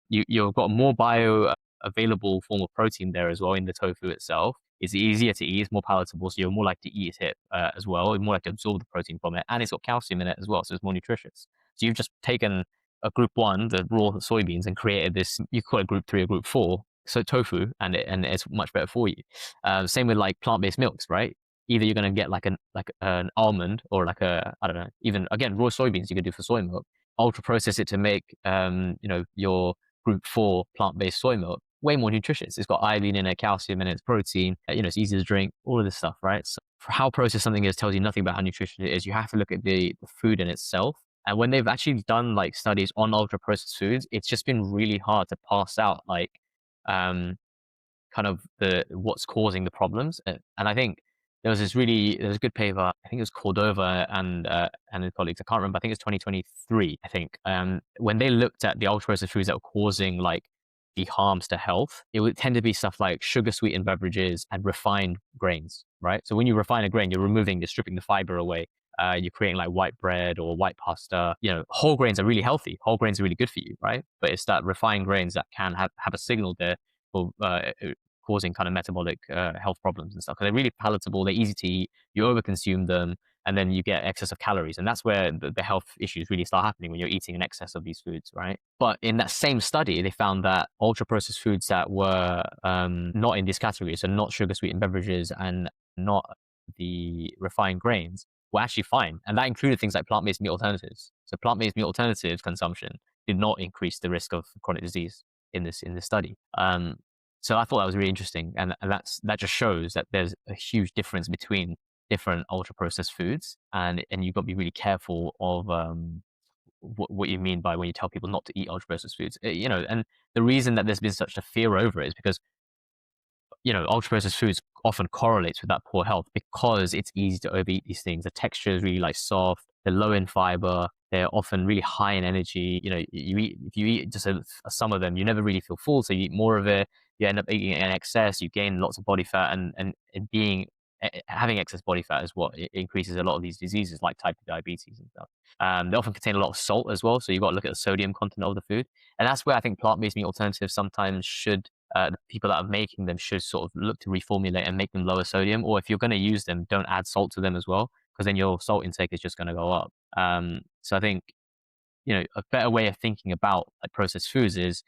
you've got more bio available form of protein there as well in the tofu itself. It's easier to eat, it's more palatable, so you're more likely to eat it as well. You're more likely to absorb the protein from it, and it's got calcium in it as well, so it's more nutritious. So you've just taken a group 1, the raw soybeans, and created this. You call it group 3 or group 4, so tofu, and it's much better for you. Same with like plant-based milks, right? Either you're going to get like an almond or like I don't know, even again raw soybeans you could do for soy milk. Ultra process it to make your group 4 plant-based soy milk. way more nutritious. It's got iodine in it, calcium in it, it's protein, it's easy to drink, all of this stuff, right? So for how processed something is tells you nothing about how nutritious it is. You have to look at the food in itself. And when they've actually done like studies on ultra processed foods, it's just been really hard to pass out like um, kind of the what's causing the problems. And I think there was a good paper. I think it was Cordova and his colleagues. I can't remember. I think it's 2023. I think when they looked at the ultra processed foods that were causing like the harms to health, it would tend to be stuff like sugar sweetened beverages and refined grains, right? So when you refine a grain, you're stripping the fiber away. You're creating like white bread or white pasta. Whole grains are really healthy. Whole grains are really good for you, right? But it's that refined grains that can have a signal there for causing kind of metabolic health problems and stuff. Because they're really palatable, they're easy to eat, you overconsume them, and then you get excess of calories. And that's where the health issues really start happening when you're eating in excess of these foods, right? But in that same study, they found that ultra processed foods that were not in this category, so not sugar sweetened beverages and not the refined grains, were actually fine. And that included things like plant based meat alternatives. So plant based meat alternatives consumption did not increase the risk of chronic disease in this study. So I thought that was really interesting, and that just shows that there's a huge difference between different ultra processed foods, and you've got to be really careful of what you mean by when you tell people not to eat ultra processed foods. And the reason that there's been such a fear over it is because ultra processed foods often correlates with that poor health because it's easy to overeat these things. The texture is really like soft, they're low in fiber, they're often really high in energy. If you eat just some of them, you never really feel full, so you eat more of it. You end up eating in excess, you gain lots of body fat, and having excess body fat is what increases a lot of these diseases like type 2 diabetes and stuff. They often contain a lot of salt as well, so you've got to look at the sodium content of the food. And that's where I think plant-based meat alternatives sometimes the people that are making them should sort of look to reformulate and make them lower sodium. Or if you're going to use them, don't add salt to them as well, because then your salt intake is just going to go up. So I think a better way of thinking about like processed foods is,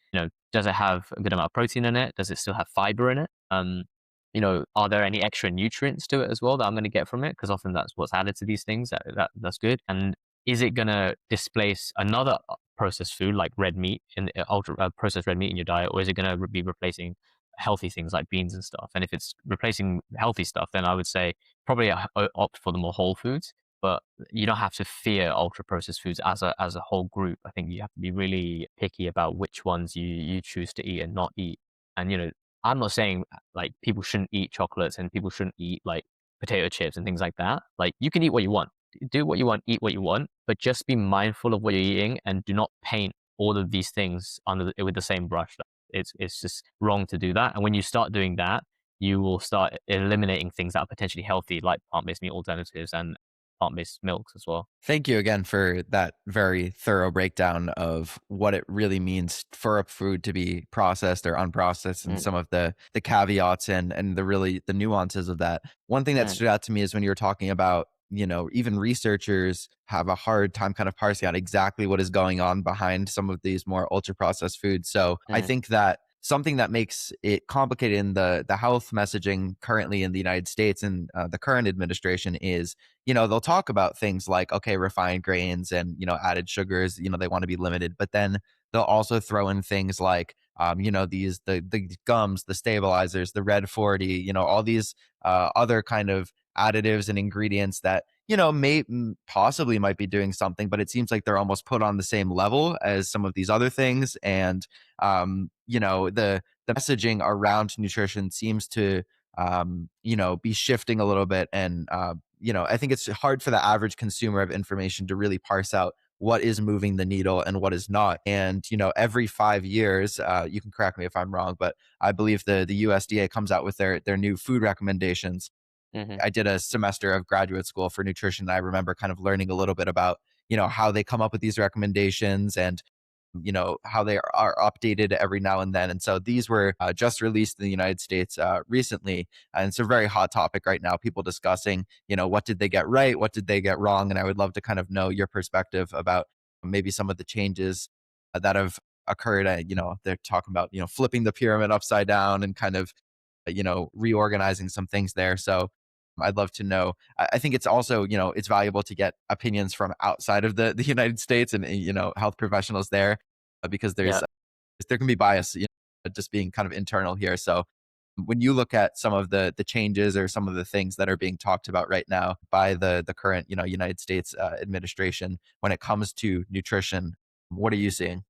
does it have a good amount of protein in it? Does it still have fiber in it? Are there any extra nutrients to it as well that I'm going to get from it? Because often that's what's added to these things. That's good. And is it going to displace another processed food like red meat processed red meat in your diet, or is it going to be replacing healthy things like beans and stuff? And if it's replacing healthy stuff, then I would say probably opt for the more whole foods. But you don't have to fear ultra processed foods as a whole group. I think you have to be really picky about which ones you choose to eat and not eat. And I'm not saying like people shouldn't eat chocolates and people shouldn't eat like potato chips and things like that. Like you can eat what you want, do what you want, eat what you want, but just be mindful of what you're eating and do not paint all of these things with the same brush. It's just wrong to do that. And when you start doing that, you will start eliminating things that are potentially healthy, like plant-based meat alternatives and plant-based milks as well. Thank you again for that very thorough breakdown of what it really means for a food to be processed or unprocessed and some of the caveats and the nuances of that. One thing that stood out to me is when you were talking about, even researchers have a hard time kind of parsing out exactly what is going on behind some of these more ultra processed foods. So I think that something that makes it complicated in the health messaging currently in the United States and the current administration is, they'll talk about things like, okay, refined grains and, added sugars, they want to be limited, but then they'll also throw in things like, the gums, the stabilizers, the red 40, all these other kind of additives and ingredients that, possibly might be doing something, but it seems like they're almost put on the same level as some of these other things. And, the messaging around nutrition seems to, be shifting a little bit. And, I think it's hard for the average consumer of information to really parse out what is moving the needle and what is not. And, every 5 years, you can correct me if I'm wrong, but I believe the USDA comes out with their new food recommendations. I did a semester of graduate school for nutrition. I remember kind of learning a little bit about, how they come up with these recommendations and, how they are updated every now and then. And so these were just released in the United States recently. And it's a very hot topic right now, people discussing, what did they get right? What did they get wrong? And I would love to kind of know your perspective about maybe some of the changes that have occurred. They're talking about, flipping the pyramid upside down and kind of, reorganizing some things there. So I'd love to know. I think it's also, it's valuable to get opinions from outside of the United States and, health professionals there because there can be bias. just being kind of internal here. So when you look at some of the changes or some of the things that are being talked about right now by the current, United States administration when it comes to nutrition, what are you seeing?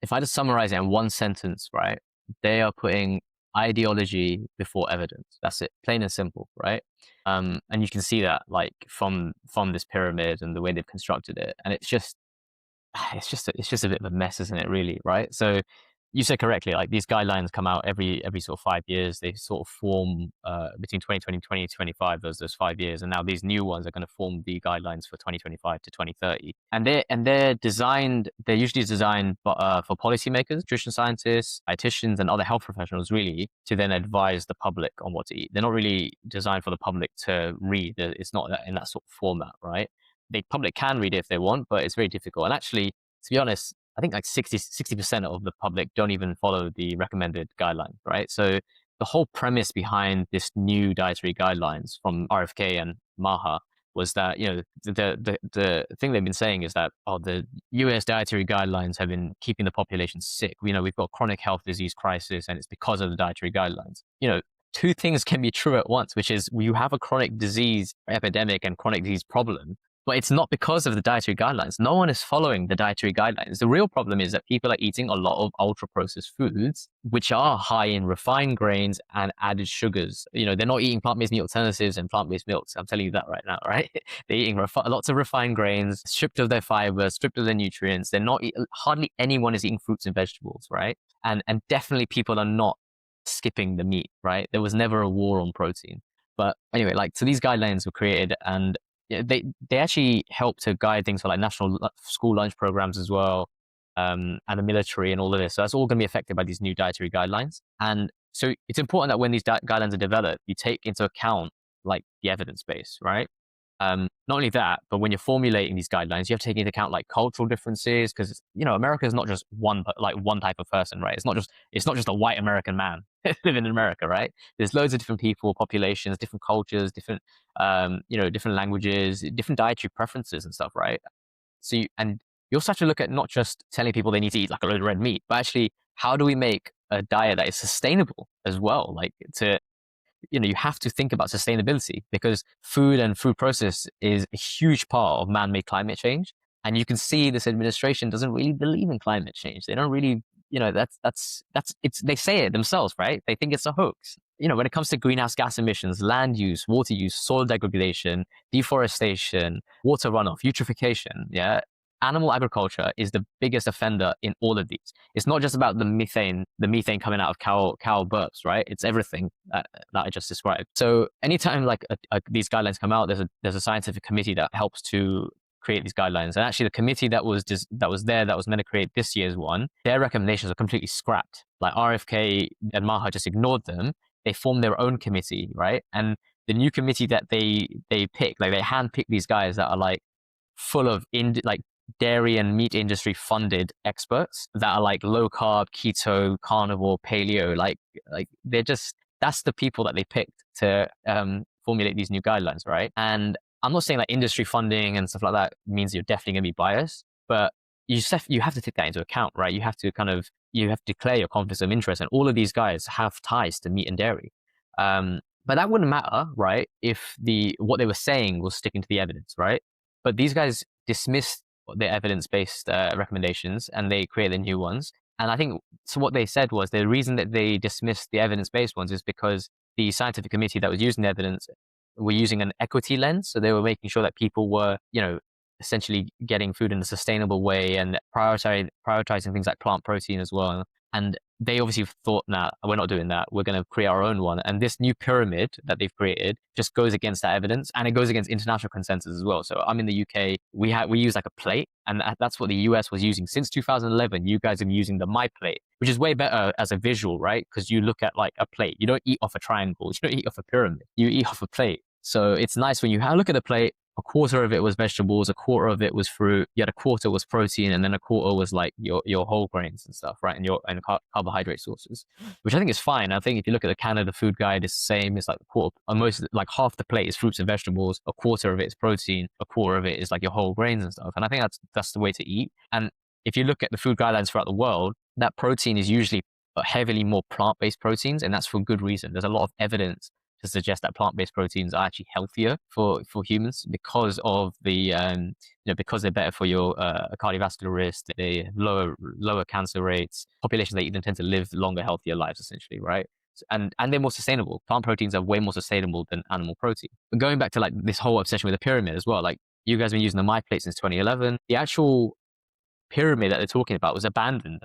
If I just summarize it in one sentence, right, they are putting ideology before evidence. That's it, plain and simple, right? And you can see that like from this pyramid and the way they've constructed it, and it's just a bit of a mess, isn't it? Really, right? So you said correctly, like these guidelines come out every sort of 5 years. They sort of form between 2020 and 2025. Those 5 years, and now these new ones are going to form the guidelines for 2025 to 2030. And they're designed. They're usually designed for policymakers, nutrition scientists, dietitians, and other health professionals, really, to then advise the public on what to eat. They're not really designed for the public to read. It's not in that sort of format, right? The public can read it if they want, but it's very difficult. And actually, to be honest, I think like 60% of the public don't even follow the recommended guidelines, right? So the whole premise behind this new dietary guidelines from RFK and MAHA was that, the thing they've been saying is that, the US dietary guidelines have been keeping the population sick. We've got chronic health disease crisis, and it's because of the dietary guidelines. Two things can be true at once, which is you have a chronic disease epidemic and chronic disease problem, but it's not because of the dietary guidelines. No one is following the dietary guidelines. The real problem is that people are eating a lot of ultra processed foods, which are high in refined grains and added sugars. They're not eating plant-based meat alternatives and plant-based milks. I'm telling you that right now, right? They're eating lots of refined grains, stripped of their fiber, stripped of their nutrients. Hardly anyone is eating fruits and vegetables, right? And definitely people are not skipping the meat, right? There was never a war on protein. But anyway, so these guidelines were created, and they actually help to guide things for like national school lunch programs as well, and the military and all of this. So that's all going to be affected by these new dietary guidelines. And so it's important that when these guidelines are developed, you take into account like the evidence base, right? Not only that, but when you're formulating these guidelines, you have to take into account like cultural differences, because America is not just one type of person, right? It's not just a white American man living in America, right? There's loads of different people, populations, different cultures, different different languages, different dietary preferences and stuff, right? So you also have to look at not just telling people they need to eat like a load of red meat, but actually how do we make a diet that is sustainable as well? You have to think about sustainability, because food and food process is a huge part of man-made climate change. And you can see this administration doesn't really believe in climate change. They don't really, they say it themselves, right? They think it's a hoax. When it comes to greenhouse gas emissions, land use, water use, soil degradation, deforestation, water runoff, eutrophication, yeah, animal agriculture is the biggest offender in all of these. It's not just about the methane coming out of cow burps, right? It's everything that I just described. So anytime these guidelines come out, there's a scientific committee that helps to create these guidelines. And actually the committee that was meant to create this year's one, their recommendations are completely scrapped. Like RFK and MAHA just ignored them. They formed their own committee, right? And the new committee that they pick, they handpick these guys that are like full of dairy and meat industry funded experts that are like low carb, keto, carnivore, paleo, that's the people that they picked to formulate these new guidelines, right? And I'm not saying that industry funding and stuff like that means you're definitely going to be biased, but you have to take that into account, right? You have to declare your conflicts of interest, and all of these guys have ties to meat and dairy. But that wouldn't matter, right? If what they were saying was sticking to the evidence, right? But these guys dismissed their evidence-based recommendations, and they created new ones. And I think so. What they said was the reason that they dismissed the evidence-based ones is because the scientific committee that was using the evidence were using an equity lens. So they were making sure that people were, essentially getting food in a sustainable way and prioritizing things like plant protein as well. And they obviously thought, nah, we're not doing that. We're going to create our own one. And this new pyramid that they've created just goes against that evidence, and it goes against international consensus as well. So I'm in the UK. We use like a plate, and that's what the US was using since 2011. You guys are using the My Plate, which is way better as a visual, right? Because you look at like a plate. You don't eat off a triangle. You don't eat off a pyramid. You eat off a plate. So it's nice when you look at the plate. A quarter of it was vegetables, a quarter of it was fruit, yet a quarter was protein, and then a quarter was like your whole grains and stuff, right? And carbohydrate sources, which I think is fine. I think if you look at the Canada Food Guide, it's the same. It's like almost like half the plate is fruits and vegetables, a quarter of it is protein, a quarter of it is like your whole grains and stuff. And I think that's the way to eat. And if you look at the food guidelines throughout the world, that protein is usually heavily more plant-based proteins, and that's for good reason. There's a lot of evidence to suggest that plant-based proteins are actually healthier for humans because of because they're better for your cardiovascular risk. They lower cancer rates. Populations that eat them tend to live longer, healthier lives, essentially, right? And they're more sustainable. Plant proteins are way more sustainable than animal protein. But going back to like this whole obsession with the pyramid as well, like you guys have been using the MyPlate since 2011. The actual pyramid that they're talking about was abandoned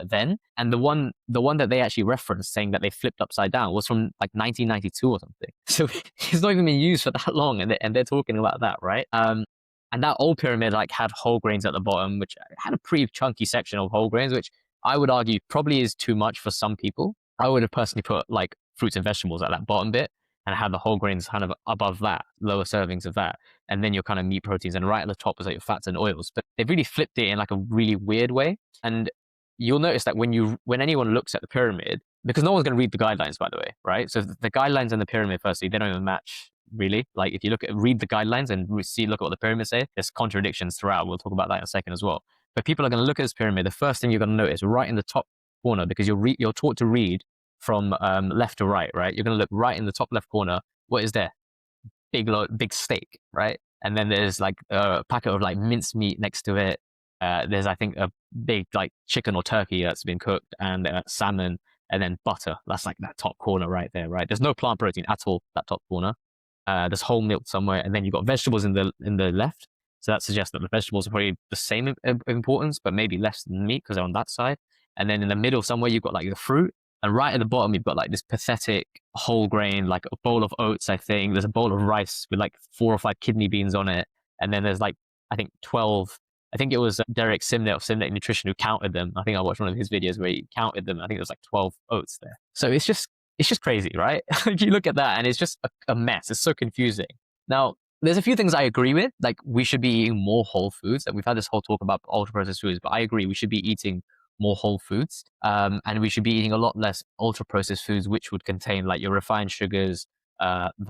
then, and the one that they actually referenced saying that they flipped upside down was from like 1992 or something. So it's not even been used for that long, and they're talking about that, right? And that old pyramid like had whole grains at the bottom, which had a pretty chunky section of whole grains, which I would argue probably is too much for some people. I would have personally put like fruits and vegetables at that bottom bit and have the whole grains kind of above that, lower servings of that, and then your kind of meat proteins, and right at the top is like your fats and oils. But they've really flipped it in like a really weird way. And you'll notice that when anyone looks at the pyramid, because no one's going to read the guidelines, by the way, right? So the guidelines and the pyramid, firstly, they don't even match really. Like if you read the guidelines and look at what the pyramid say, there's contradictions throughout. We'll talk about that in a second as well. But people are going to look at this pyramid. The first thing you're going to notice right in the top corner, because you're taught to read from left to right, right? You're going to look right in the top left corner. What is there? Big steak, right? And then there's like a packet of like minced meat next to it. There's I think a big like chicken or turkey that's been cooked, and salmon, and then butter. That's like that top corner right there, right? There's no plant protein at all that top corner. There's whole milk somewhere, and then you've got vegetables in the left. So that suggests that the vegetables are probably the same importance, but maybe less than meat because they're on that side. And then in the middle somewhere you've got like the fruit. And right at the bottom, you've got like this pathetic whole grain, like a bowl of oats, I think. There's a bowl of rice with like 4 or 5 kidney beans on it. And then there's like, I think 12, I think it was Derek Simnett of Simnett Nutrition who counted them. I think I watched one of his videos where he counted them. I think it was like 12 oats there. So it's just crazy, right? If you look at that, and it's just a mess. It's so confusing. Now, there's a few things I agree with. Like we should be eating more whole foods. Like we've had this whole talk about ultra processed foods, but I agree we should be eating more whole foods, and we should be eating a lot less ultra processed foods, which would contain like your refined sugars,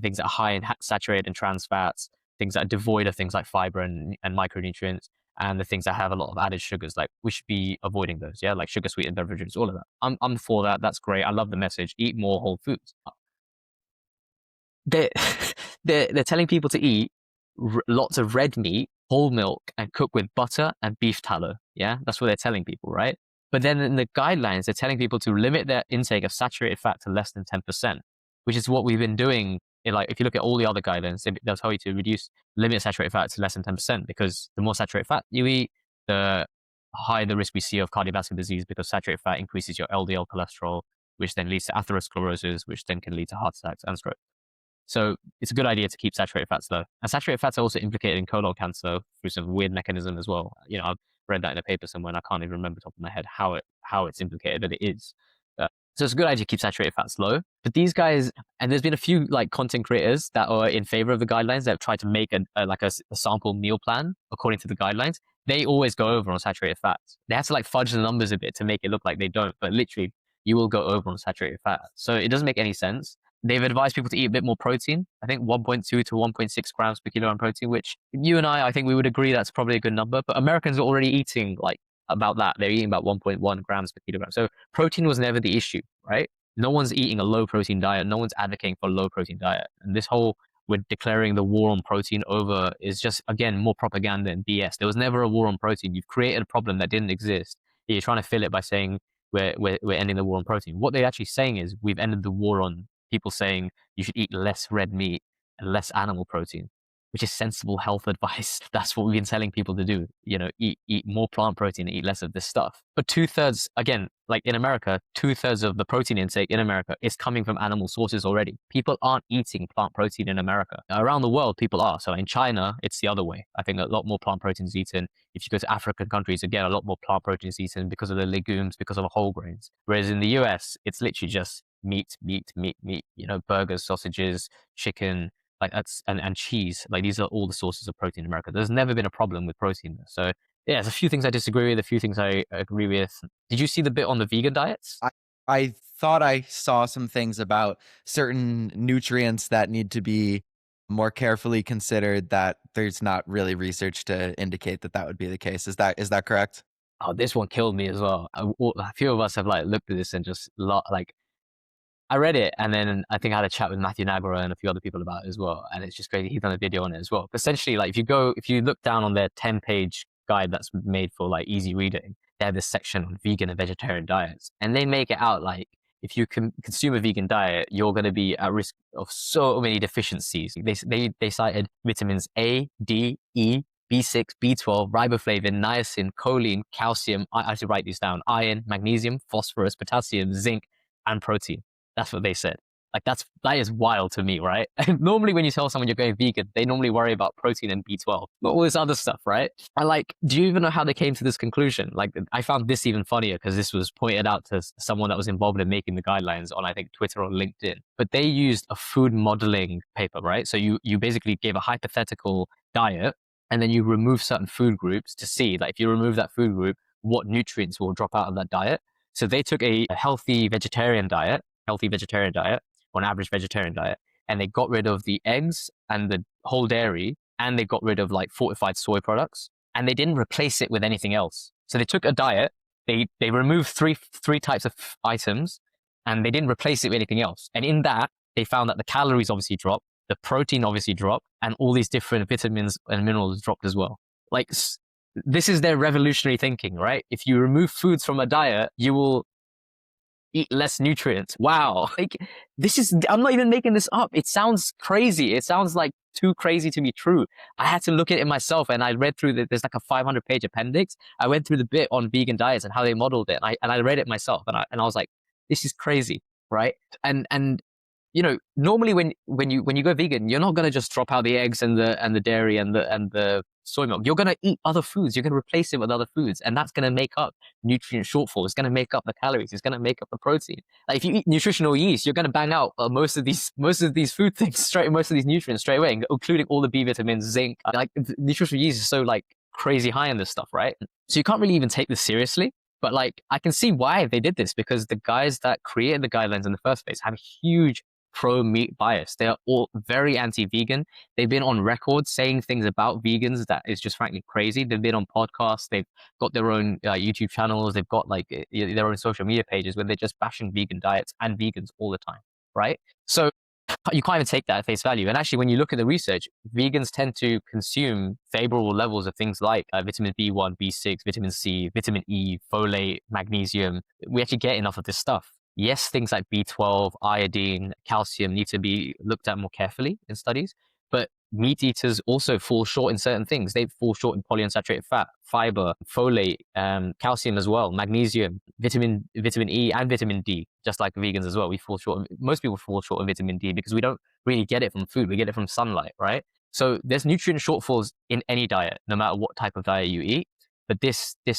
things that are high in saturated and trans fats, things that are devoid of things like fiber and micronutrients, and the things that have a lot of added sugars. Like we should be avoiding those, yeah, like sugar sweetened beverages, all of that. I'm for that. That's great. I love the message. Eat more whole foods. They're they're telling people to eat lots of red meat, whole milk, and cook with butter and beef tallow. Yeah, that's what they're telling people, right? But then in the guidelines, they're telling people to limit their intake of saturated fat to less than 10%, which is what we've been doing. Like, if you look at all the other guidelines, they'll tell you to limit saturated fat to less than 10%, because the more saturated fat you eat, the higher the risk we see of cardiovascular disease, because saturated fat increases your LDL cholesterol, which then leads to atherosclerosis, which then can lead to heart attacks and stroke. So it's a good idea to keep saturated fats low. And saturated fats are also implicated in colon cancer through some weird mechanism as well. I've read that in a paper somewhere, and I can't even remember top of my head how it's implicated, but it is. So it's a good idea to keep saturated fats low. But these guys, and there's been a few like content creators that are in favor of the guidelines that have tried to make a sample meal plan according to the guidelines. They always go over on saturated fats. They have to like fudge the numbers a bit to make it look like they don't, but literally you will go over on saturated fat. So it doesn't make any sense. They've advised people to eat a bit more protein. I think 1.2 to 1.6 grams per kilogram protein, which you and I think we would agree that's probably a good number. But Americans are already eating like about that. They're eating about 1.1 grams per kilogram. So protein was never the issue, right? No one's eating a low protein diet. No one's advocating for a low protein diet. And this whole we're declaring the war on protein over is just, again, more propaganda and BS. There was never a war on protein. You've created a problem that didn't exist. You're trying to fill it by saying we're ending the war on protein. What they're actually saying is we've ended the war on people saying you should eat less red meat and less animal protein, which is sensible health advice. That's what we've been telling people to do. Eat more plant protein and eat less of this stuff. But 2/3, again, like in America, 2/3 of the protein intake in America is coming from animal sources already. People aren't eating plant protein in America. Around the world, people are. So in China, it's the other way. I think a lot more plant protein is eaten. If you go to African countries, again, a lot more plant protein is eaten because of the legumes, because of the whole grains. Whereas in the US, it's literally just meat, burgers, sausages, chicken, like that's and cheese. Like these are all the sources of protein in America. There's never been a problem with protein. So yeah, there's a few things I disagree with, a few things I agree with. Did you see the bit on the vegan diets? I thought I saw some things about certain nutrients that need to be more carefully considered, that there's not really research to indicate that would be the case. Is that correct? oh, this one killed me as well. A few of us have like looked at this and just like I read it, and then I think I had a chat with Matthew Nagra and a few other people about it as well. And it's just crazy. He's done a video on it as well. But essentially, like if you look down on their 10-page guide that's made for like easy reading, they have this section on vegan and vegetarian diets, and they make it out like if you consume a vegan diet, you're going to be at risk of so many deficiencies. They cited vitamins A, D, E, B6, B12, riboflavin, niacin, choline, calcium. I have to write these down: iron, magnesium, phosphorus, potassium, zinc, and protein. That's what they said. Like that is wild to me, right? Normally when you tell someone you're going vegan, they normally worry about protein and B12, but all this other stuff, right? And like, do you even know how they came to this conclusion? Like, I found this even funnier because this was pointed out to someone that was involved in making the guidelines on, I think, Twitter or LinkedIn. But they used a food modeling paper, right? So you basically gave a hypothetical diet, and then you remove certain food groups to see, like, if you remove that food group, what nutrients will drop out of that diet. So they took a healthy vegetarian diet, or an average vegetarian diet, and they got rid of the eggs and the whole dairy, and they got rid of like fortified soy products, and they didn't replace it with anything else. So they took a diet, they removed three types of items, and they didn't replace it with anything else. And in that, they found that the calories obviously dropped, the protein obviously dropped, and all these different vitamins and minerals dropped as well. Like, this is their revolutionary thinking, right? If you remove foods from a diet, you will eat less nutrients. Wow. Like, I'm not even making this up. It sounds crazy. It sounds like too crazy to be true. I had to look at it myself, and I read through there's like a 500-page appendix. I went through the bit on vegan diets and how they modeled it. And I read it myself, and I was like, this is crazy, right? And you know, normally when you go vegan, you're not going to just drop out the eggs and the dairy and the soy milk. You're going to eat other foods. You're going to replace it with other foods, and that's going to make up nutrient shortfall. It's going to make up the calories. It's going to make up the protein. Like, if you eat nutritional yeast, you're going to bang out most of these food things most of these nutrients straight away, including all the B vitamins, zinc. Like, nutritional yeast is so like crazy high in this stuff, right? So you can't really even take this seriously. But like, I can see why they did this, because the guys that created the guidelines in the first place have a huge pro-meat bias. They are all very anti-vegan. They've been on record saying things about vegans that is just frankly crazy. They've been on podcasts. They've got their own YouTube channels. They've got like their own social media pages where they're just bashing vegan diets and vegans all the time, right? So you can't even take that at face value. And actually, when you look at the research, vegans tend to consume favorable levels of things like vitamin B1, B6, vitamin C, vitamin E, folate, magnesium. We actually get enough of this stuff. Yes, things like B12, iodine, calcium need to be looked at more carefully in studies, but meat eaters also fall short in certain things. They fall short in polyunsaturated fat, fiber, folate, calcium as well, magnesium, vitamin E, and vitamin D, just like vegans as well. Most people fall short of vitamin D because we don't really get it from food. We get it from sunlight, right? So there's nutrient shortfalls in any diet, no matter what type of diet you eat. But this, the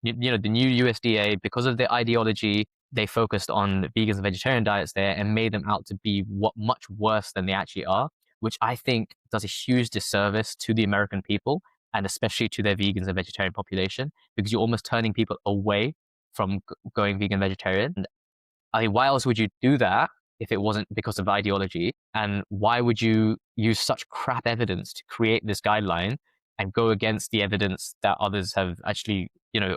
new USDA, because of their ideology, they focused on vegans and vegetarian diets there and made them out to be much worse than they actually are, which I think does a huge disservice to the American people, and especially to their vegans and vegetarian population, because you're almost turning people away from going vegan vegetarian. And I mean, why else would you do that if it wasn't because of ideology? And why would you use such crap evidence to create this guideline and go against the evidence that others have actually,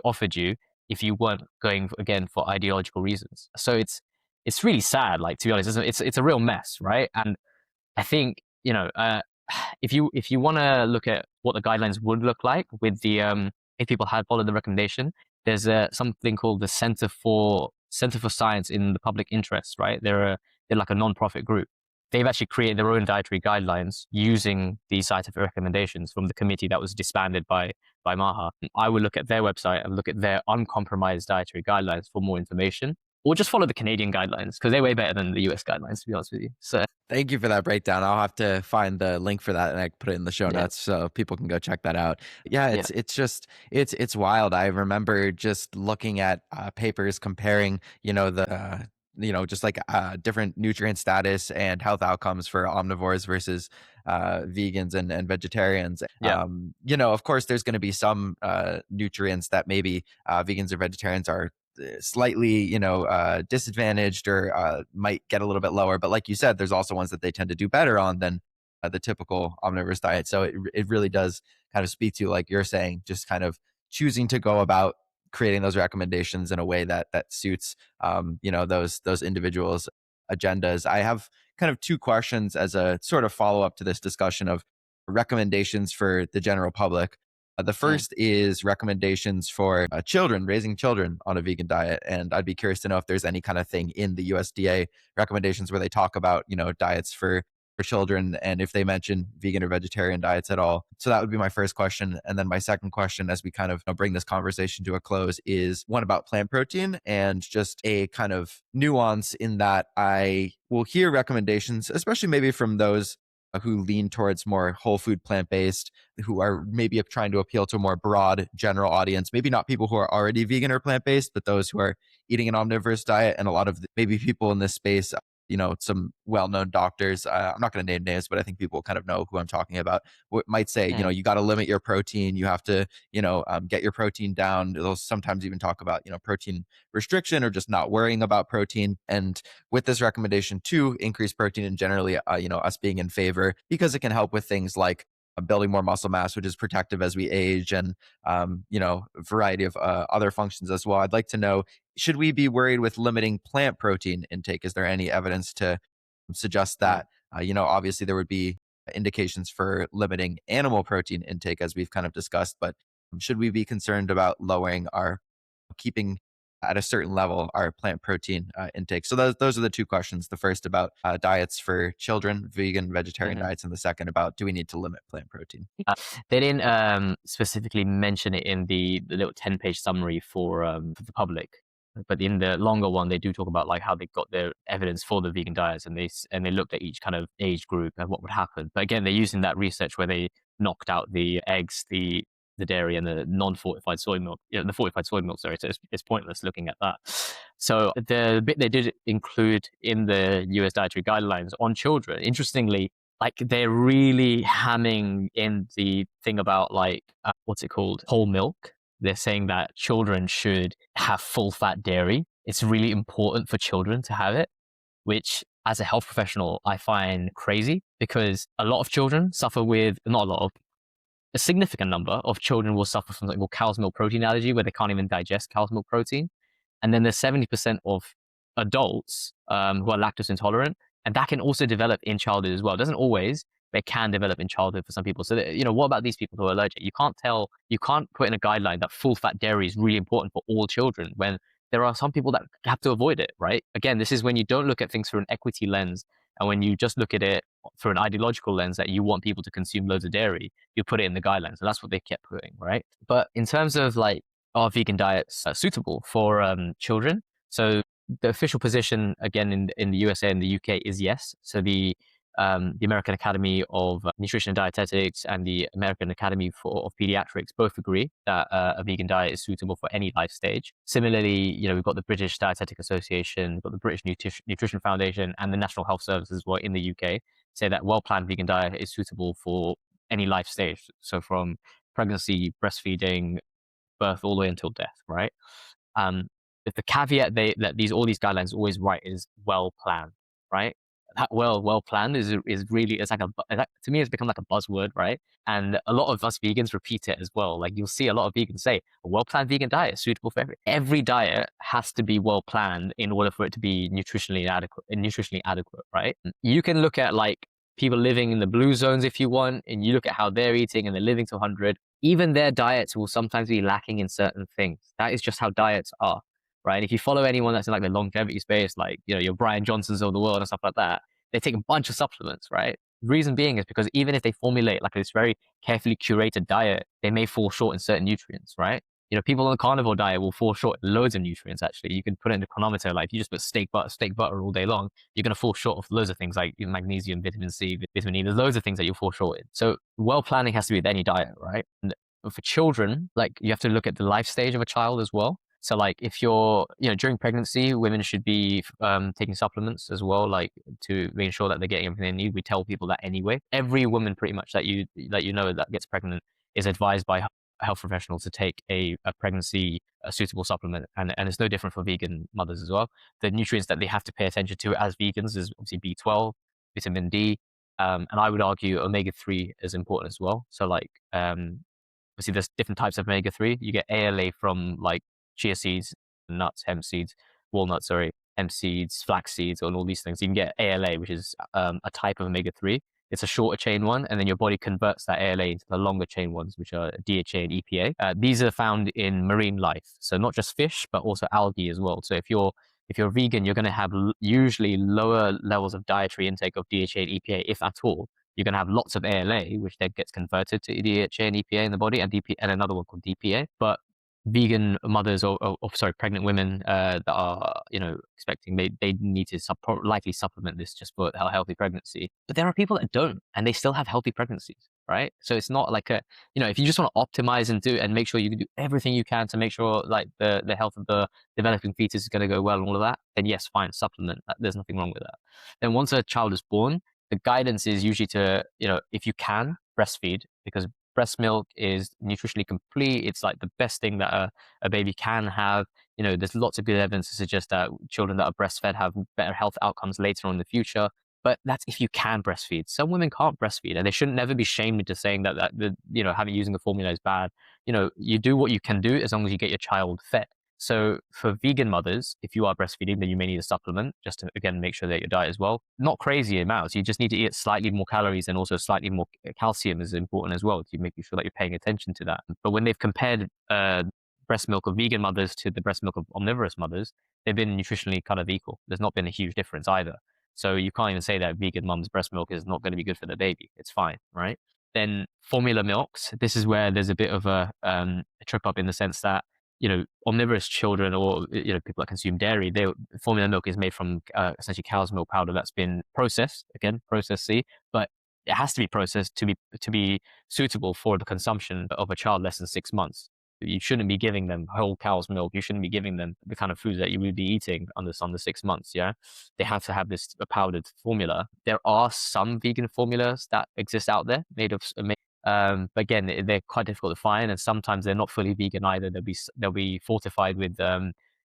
offered you, if you weren't going again for ideological reasons? So it's really sad. Like, to be honest, it's a real mess, right? And I think if you want to look at what the guidelines would look like with the if people had followed the recommendation, there's something called the Center for Science in the Public Interest, right? They're like a non-profit group. They've actually created their own dietary guidelines using these scientific recommendations from the committee that was disbanded by Maha. I would look at their website and look at their uncompromised dietary guidelines for more information, or just follow the Canadian guidelines because they're way better than the US guidelines, to be honest with you. So thank you for that breakdown. I'll have to find the link for that and I can put it in the show notes so people can go check that out. Yeah, it's wild. I remember just looking at papers comparing, just like different nutrient status and health outcomes for omnivores versus vegans and vegetarians. Of course, there's going to be some nutrients that maybe vegans or vegetarians are slightly disadvantaged or might get a little bit lower, but like you said, there's also ones that they tend to do better on than the typical omnivorous diet. So it really does kind of speak to, like you're saying, just kind of choosing to go about creating those recommendations in a way that suits those individuals' agendas. I have kind of two questions as a sort of follow up to this discussion of recommendations for the general public. The Mm, first is recommendations for children, raising children on a vegan diet. And I'd be curious to know if there's any kind of thing in the USDA recommendations where they talk about, diets for children and if they mention vegan or vegetarian diets at all. So that would be my first question. And then my second question, as we kind of bring this conversation to a close, is one about plant protein and just a kind of nuance in that I will hear recommendations, especially maybe from those who lean towards more whole food plant based, who are maybe trying to appeal to a more broad general audience, maybe not people who are already vegan or plant based, but those who are eating an omnivorous diet. And a lot of maybe people in this space, some well-known doctors, I'm not going to name names, but I think people kind of know who I'm talking about, might say, mm, you got to limit your protein. You have to, get your protein down. They'll sometimes even talk about, protein restriction or just not worrying about protein. And with this recommendation to increase protein and generally, us being in favor because it can help with things like building more muscle mass, which is protective as we age, and a variety of other functions as well. I'd like to know, should we be worried with limiting plant protein intake? Is there any evidence to suggest mm, that? Obviously there would be indications for limiting animal protein intake, as we've kind of discussed, but should we be concerned about lowering our keeping at a certain level our plant protein intake? So those are the two questions. The first about diets for children, vegan, vegetarian mhm. diets, and the second about, do we need to limit plant protein? They didn't specifically mention it in the little 10-page summary for the public, but in the longer one, they do talk about like how they got their evidence for the vegan diets, and they looked at each kind of age group and what would happen. But again, they're using that research where they knocked out the eggs, the dairy, and the non-fortified soy milk. The fortified soy milk. Sorry, so it's pointless looking at that. So the bit they did include in the U.S. dietary guidelines on children, interestingly, like they're really hamming in the thing about like what's it called, whole milk. They're saying that children should have full fat dairy. It's really important for children to have it, which as a health professional I find crazy, because a lot of children suffer with, not a lot of, a significant number of children will suffer from something called cow's milk protein allergy, where they can't even digest cow's milk protein. And then there's 70% of adults who are lactose intolerant, and that can also develop in childhood as well. It doesn't always, but it can develop in childhood for some people. So, what about these people who are allergic? You can't put in a guideline that full fat dairy is really important for all children when there are some people that have to avoid it, right? Again, this is when you don't look at things through an equity lens, and when you just look at it through an ideological lens that you want people to consume loads of dairy, you put it in the guidelines. And that's what they kept putting, right? But in terms of like, are vegan diets suitable for children? So the official position, again, in the USA and the UK is yes. So the American Academy of Nutrition and Dietetics and the American Academy of Pediatrics both agree that a vegan diet is suitable for any life stage. Similarly, we've got the British Dietetic Association, we've got the British Nutrition Foundation, and the National Health Service as well in the UK say that well-planned vegan diet is suitable for any life stage. So from pregnancy, breastfeeding, birth, all the way until death, right? Um, the caveat that all these guidelines always write is well planned, right? That well planned is really, it's like to me it's become like a buzzword, right? And a lot of us vegans repeat it as well. Like you'll see a lot of vegans say a well planned vegan diet is suitable for every diet has to be well planned in order for it to be nutritionally adequate, right? You can look at like people living in the blue zones if you want, and you look at how they're eating and they're living to 100. Even their diets will sometimes be lacking in certain things. That is just how diets are, right? And if you follow anyone that's in like the longevity space, like your Brian Johnsons of the world and stuff like that, they take a bunch of supplements, right? Reason being is because even if they formulate like this very carefully curated diet, they may fall short in certain nutrients, right? People on the carnivore diet will fall short in loads of nutrients. Actually, you can put it in the chronometer. Like if you just put steak butter all day long, you're going to fall short of loads of things like magnesium, vitamin C, vitamin E. There's loads of things that you'll fall short in. So well planning has to be with any diet, right? And for children, like you have to look at the life stage of a child as well. So like if you're, during pregnancy, women should be taking supplements as well, like to make sure that they're getting everything they need. We tell people that anyway. Every woman pretty much that that gets pregnant is advised by health professionals to take a pregnancy a suitable supplement, and it's no different for vegan mothers as well. The nutrients that they have to pay attention to as vegans is obviously B12, vitamin D, and I would argue omega-3 is important as well. So like obviously there's different types of omega-3. You get ALA from like chia seeds, nuts, hemp seeds, walnuts, sorry, hemp seeds, flax seeds, and all these things. You can get ALA, which is a type of omega-3. It's a shorter chain one, and then your body converts that ALA into the longer chain ones, which are DHA and EPA. These are found in marine life, so not just fish, but also algae as well. So if you're vegan, you're going to have usually lower levels of dietary intake of DHA and EPA, if at all. You're going to have lots of ALA, which then gets converted to DHA and EPA in the body, and and another one called DPA. But vegan mothers or sorry, pregnant women that are expecting, they need to likely supplement this just for a healthy pregnancy. But there are people that don't, and they still have healthy pregnancies, right? So it's not like if you just want to optimize and make sure you can do everything you can to make sure like the health of the developing fetus is going to go well and all of that, then yes, fine, supplement. There's nothing wrong with that. Then once a child is born, the guidance is usually to if you can, breastfeed, because breast milk is nutritionally complete. It's like the best thing that a baby can have. There's lots of good evidence to suggest that children that are breastfed have better health outcomes later on in the future. But that's if you can breastfeed. Some women can't breastfeed, and they shouldn't never be shamed into saying that having using the formula is bad. You do what you can do as long as you get your child fed. So for vegan mothers, if you are breastfeeding, then you may need a supplement just to, again, make sure that your diet as well. Not crazy amounts. You just need to eat slightly more calories, and also slightly more calcium is important as well to make sure that you're paying attention to that. But when they've compared breast milk of vegan mothers to the breast milk of omnivorous mothers, they've been nutritionally kind of equal. There's not been a huge difference either. So you can't even say that vegan mum's breast milk is not going to be good for the baby. It's fine, right? Then formula milks. This is where there's a bit of a trip up in the sense that omnivorous children or people that consume dairy, formula milk is made from essentially cow's milk powder that's been processed, again, processed C, but it has to be processed to be suitable for the consumption of a child less than 6 months. You shouldn't be giving them whole cow's milk. You shouldn't be giving them the kind of foods that you would be eating under 6 months. Yeah, they have to have this powdered formula. There are some vegan formulas that exist out there made of but again, they're quite difficult to find, and sometimes they're not fully vegan either. They'll be fortified with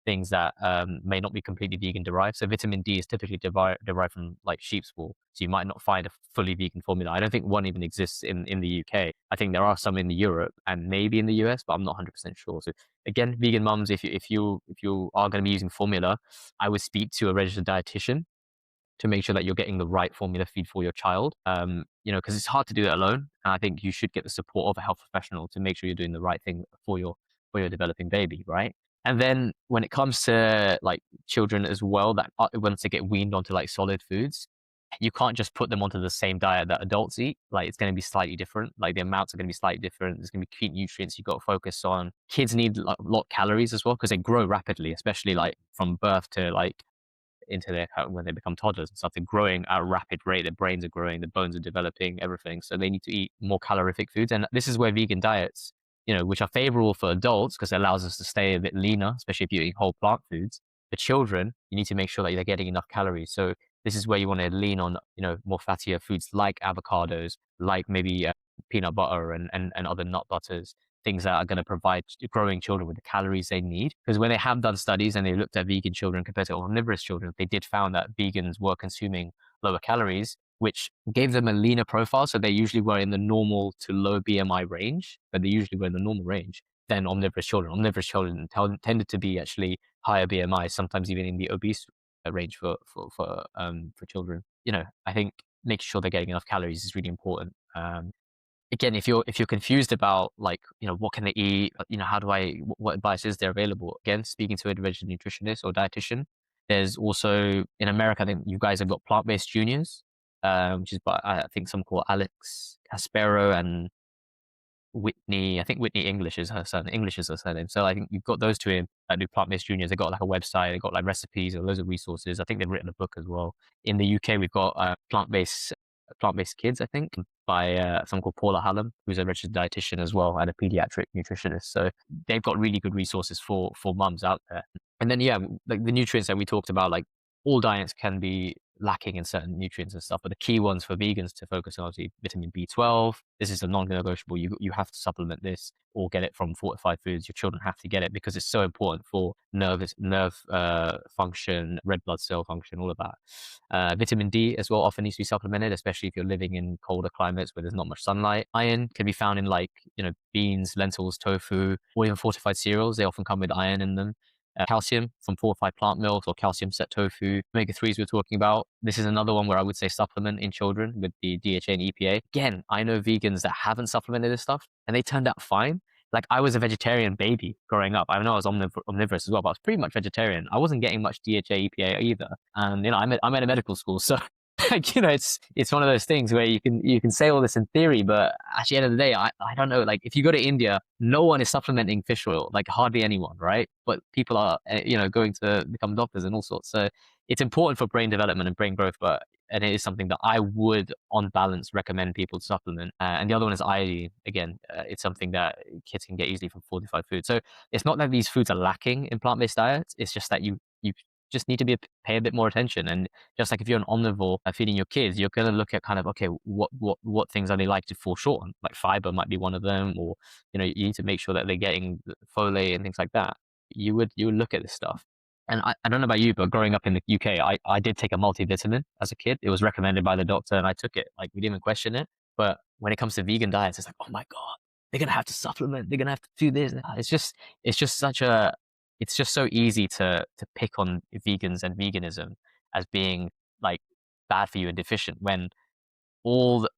things that may not be completely vegan derived. So vitamin D is typically derived from like sheep's wool. So you might not find a fully vegan formula. I don't think one even exists in the UK. I think there are some in Europe and maybe in the US, but I'm not 100% sure. So again, vegan mums, if you are going to be using formula, I would speak to a registered dietitian to make sure that you're getting the right formula feed for your child. Because it's hard to do it alone. And I think you should get the support of a health professional to make sure you're doing the right thing for your developing baby, right? And then when it comes to like children as well, that once they get weaned onto like solid foods, you can't just put them onto the same diet that adults eat. Like it's going to be slightly different. Like the amounts are going to be slightly different. There's going to be key nutrients you've got to focus on. Kids need a lot of calories as well because they grow rapidly, especially like from birth to like into their when they become toddlers and stuff. They're growing at a rapid rate. Their brains are growing, their bones are developing, everything. So they need to eat more calorific foods. And this is where vegan diets, which are favorable for adults because it allows us to stay a bit leaner, especially if you're eating whole plant foods. For children, you need to make sure that they're getting enough calories. So this is where you want to lean on, more fattier foods like avocados, like maybe peanut butter and other nut butters, things that are going to provide growing children with the calories they need. Because when they have done studies and they looked at vegan children compared to omnivorous children, they did found that vegans were consuming lower calories, which gave them a leaner profile. So they usually were in the normal to low BMI range, but they usually were in the normal range than omnivorous children. Omnivorous children tended to be actually higher BMI, sometimes even in the obese range for children. I think making sure they're getting enough calories is really important. Again, if you're confused about like what can they eat, how do what advice is there available? Again, speaking to a registered nutritionist or dietitian. There's also in America, I think you guys have got plant-based juniors, which is by I think some called Alex Caspero and Whitney. I think Whitney English is her surname. English is her surname. So I think you've got those two in that do plant-based juniors. They've got like a website. They've got like recipes and loads of resources. I think they've written a book as well. In the UK, we've got plant-based kids, I think, by someone called Paula Hallam, who's a registered dietitian as well and a pediatric nutritionist. So they've got really good resources for mums out there. And then like the nutrients that we talked about, like all diets can be lacking in certain nutrients and stuff. But the key ones for vegans to focus on is vitamin B12. This is a non-negotiable. You have to supplement this or get it from fortified foods. Your children have to get it because it's so important for nerve function, red blood cell function, all of that. Vitamin D as well often needs to be supplemented, especially if you're living in colder climates where there's not much sunlight. Iron can be found in like, beans, lentils, tofu, or even fortified cereals. They often come with iron in them. Calcium from fortified plant milks or calcium set tofu. Omega-3s we're talking about. This is another one where I would say supplement in children with the DHA and EPA. Again, I know vegans that haven't supplemented this stuff and they turned out fine. Like I was a vegetarian baby growing up. I know I was omnivorous as well, but I was pretty much vegetarian. I wasn't getting much DHA, EPA either. And I'm at a medical school, so like, it's one of those things where you can say all this in theory, but at the end of the day, I don't know. Like if you go to India, no one is supplementing fish oil, like hardly anyone, right? But people are, going to become doctors and all sorts. So it's important for brain development and brain growth, and it is something that I would, on balance, recommend people to supplement. And the other one is iodine. Again, it's something that kids can get easily from fortified food. So it's not that these foods are lacking in plant-based diets. It's just that you just need to pay a bit more attention. And just like if you're an omnivore feeding your kids, you're going to look at kind of, okay, what things are they like to fall short on? Like fiber might be one of them, or, you need to make sure that they're getting folate and things like that. You would look at this stuff. And I don't know about you, but growing up in the UK, I did take a multivitamin as a kid. It was recommended by the doctor and I took it. Like we didn't even question it. But when it comes to vegan diets, it's like, oh my God, they're going to have to supplement. They're going to have to do this. It's just so easy to pick on vegans and veganism as being like bad for you and deficient when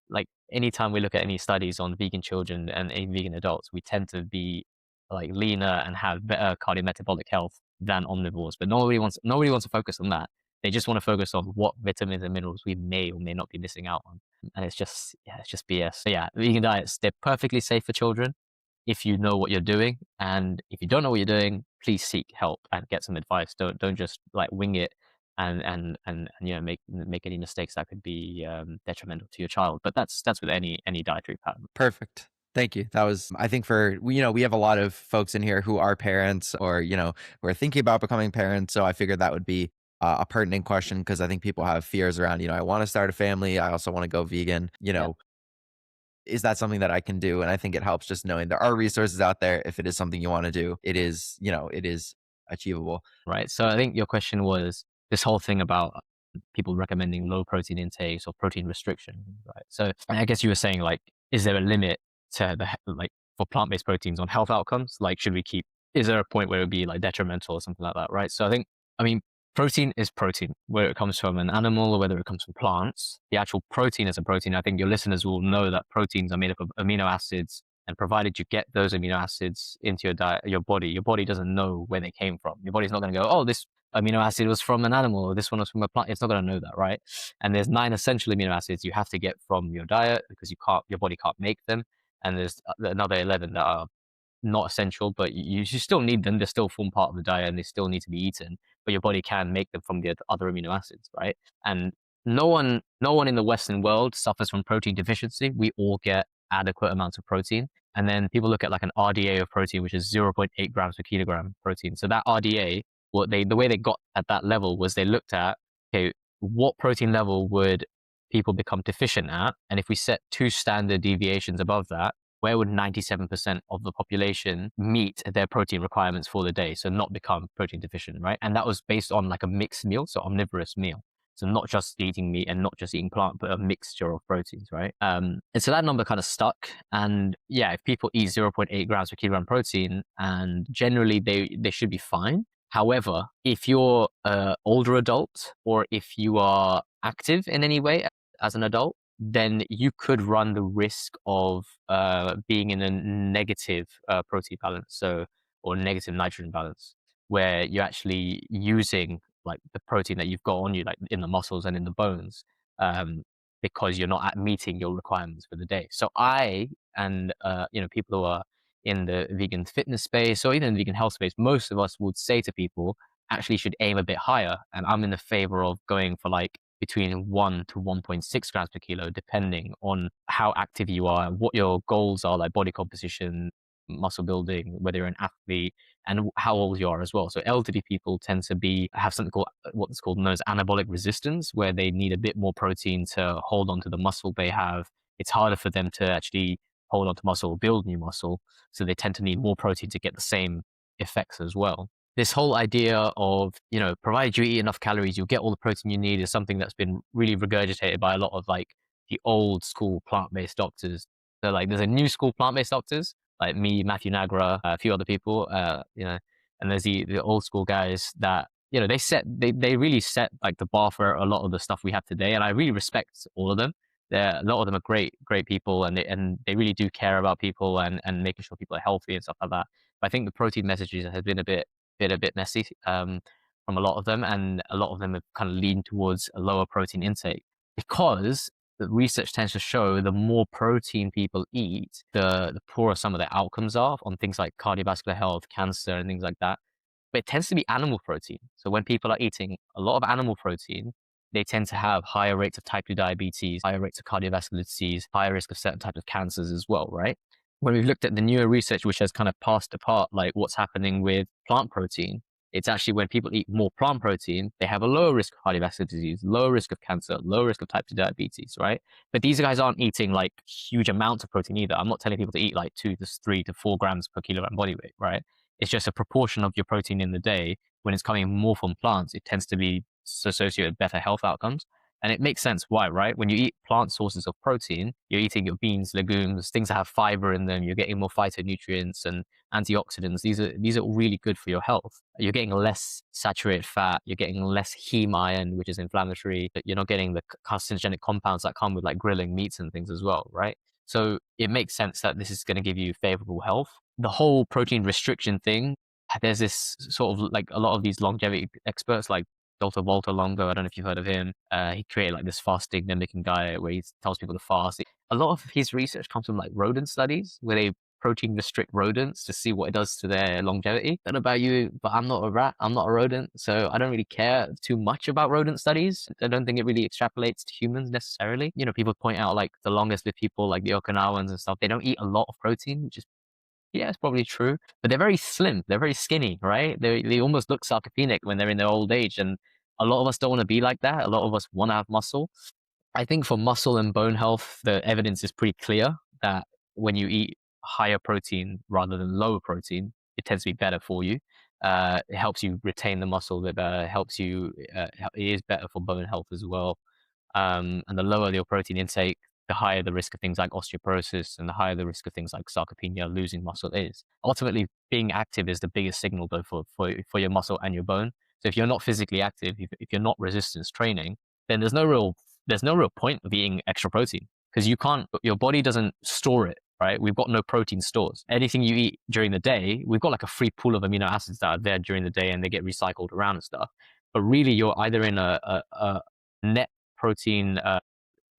like anytime we look at any studies on vegan children and vegan adults, we tend to be like leaner and have better cardiometabolic health than omnivores. But nobody wants to focus on that. They just want to focus on what vitamins and minerals we may or may not be missing out on. And it's just BS. So yeah, vegan diets, they're perfectly safe for children if you know what you're doing. And if you don't know what you're doing, please seek help and get some advice. Don't just like wing it and make any mistakes that could be detrimental to your child. But that's with any dietary pattern. Perfect. Thank you. That was, I think we have a lot of folks in here who are parents or, who are thinking about becoming parents. So I figured that would be a pertinent question because I think people have fears around, I want to start a family. I also want to go vegan, Yeah. Is that something that I can do? And I think it helps just knowing there are resources out there. If it is something you want to do, it is achievable. Right. So I think your question was this whole thing about people recommending low protein intakes or protein restriction, right? So I guess you were saying like, is there a limit to for plant-based proteins on health outcomes? Like, is there a point where it would be like detrimental or something like that, right? So I mean, protein is protein, whether it comes from an animal or whether it comes from plants. The actual protein is a protein. I think your listeners will know that proteins are made up of amino acids, and provided you get those amino acids into your diet, your body doesn't know where they came from. Your body's not going to go, oh, this amino acid was from an animal or this one was from a plant. It's not going to know that, right? And there's 9 essential amino acids you have to get from your diet because your body can't make them. And there's another 11 that are not essential, but you still need them. They still form part of the diet and they still need to be eaten, but your body can make them from the other amino acids, right? And no one in the Western world suffers from protein deficiency. We all get adequate amounts of protein. And then people look at like an RDA of protein, which is 0.8 grams per kilogram protein. So that RDA, the way they got at that level was they looked at, okay, what protein level would people become deficient at? And if we set 2 standard deviations above that, where would 97% of the population meet their protein requirements for the day? So not become protein deficient, right? And that was based on like a mixed meal, so omnivorous meal. So not just eating meat and not just eating plant, but a mixture of proteins, right? And so that number kind of stuck. And yeah, if people eat 0.8 grams per kilogram protein, and generally they should be fine. However, if you're an older adult or if you are active in any way as an adult, then you could run the risk of being in a negative protein balance, or negative nitrogen balance, where you're actually using like the protein that you've got on you, like in the muscles and in the bones, because you're not meeting your requirements for the day. So people who are in the vegan fitness space or even the vegan health space, most of us would say to people actually should aim a bit higher. And I'm in the favor of going for like between 1 to 1.6 grams per kilo, depending on how active you are, what your goals are, like body composition, muscle building, whether you're an athlete, and how old you are as well. So elderly people tend to have something called what's called known as anabolic resistance, where they need a bit more protein to hold on to the muscle they have. It's harder for them to actually hold on to muscle or build new muscle. So they tend to need more protein to get the same effects as well. This whole idea of, provided you eat enough calories, you'll get all the protein you need is something that's been really regurgitated by a lot of like the old school plant-based doctors. So like there's a new school plant-based doctors like me, Matthew Nagra, a few other people, and there's the old school guys that, they really set like the bar for a lot of the stuff we have today. And I really respect all of them. A lot of them are great people, and they really do care about people and making sure people are healthy and stuff like that. But I think the protein messages has been a bit messy from a lot of them, and a lot of them have kind of leaned towards a lower protein intake because the research tends to show the more protein people eat, the poorer some of their outcomes are on things like cardiovascular health, cancer, and things like that. But it tends to be animal protein. So when people are eating a lot of animal protein, they tend to have higher rates of type 2 diabetes, higher rates of cardiovascular disease, higher risk of certain types of cancers as well, right? When we've looked at the newer research, which has kind of passed apart like what's happening with plant protein, it's actually when people eat more plant protein, they have a lower risk of cardiovascular disease, lower risk of cancer, lower risk of type 2 diabetes, right? But these guys aren't eating like huge amounts of protein either. I'm not telling people to eat like 2 to 3 to 4 grams per kilogram body weight, right? It's just a proportion of your protein in the day. When it's coming more from plants, it tends to be associated with better health outcomes. And it makes sense why, right? When you eat plant sources of protein, you're eating your beans, legumes, things that have fiber in them. You're getting more phytonutrients and antioxidants. These are all really good for your health. You're getting less saturated fat. You're getting less heme iron, which is inflammatory. You're not getting the carcinogenic compounds that come with like grilling meats and things as well, right? So it makes sense that this is going to give you favorable health. The whole protein restriction thing, there's this sort of like a lot of these longevity experts like Dr. Walter Longo, I don't know if you've heard of him. He created like this fasting mimicking diet where he tells people to fast. A lot of his research comes from like rodent studies where they protein restrict rodents to see what it does to their longevity. Don't know about you, but I'm not a rat. I'm not a rodent. So I don't really care too much about rodent studies. I don't think it really extrapolates to humans necessarily. People point out like the longest lived people, like the Okinawans and stuff, they don't eat a lot of protein, which is yeah, it's probably true, but they're very slim. They're very skinny, right? They almost look sarcopenic when they're in their old age, and a lot of us don't want to be like that. A lot of us want to have muscle. I think for muscle and bone health, the evidence is pretty clear that when you eat higher protein rather than lower protein, it tends to be better for you. It helps you retain the muscle a bit better. It is better for bone health as well. And the lower your protein intake, the higher the risk of things like osteoporosis and the higher the risk of things like sarcopenia, losing muscle is. Ultimately, being active is the biggest signal both for your muscle and your bone. So if you're not physically active, if you're not resistance training, then there's no real point of eating extra protein because your body doesn't store it, right? We've got no protein stores. Anything you eat during the day, we've got like a free pool of amino acids that are there during the day and they get recycled around and stuff. But really, you're either in a net protein,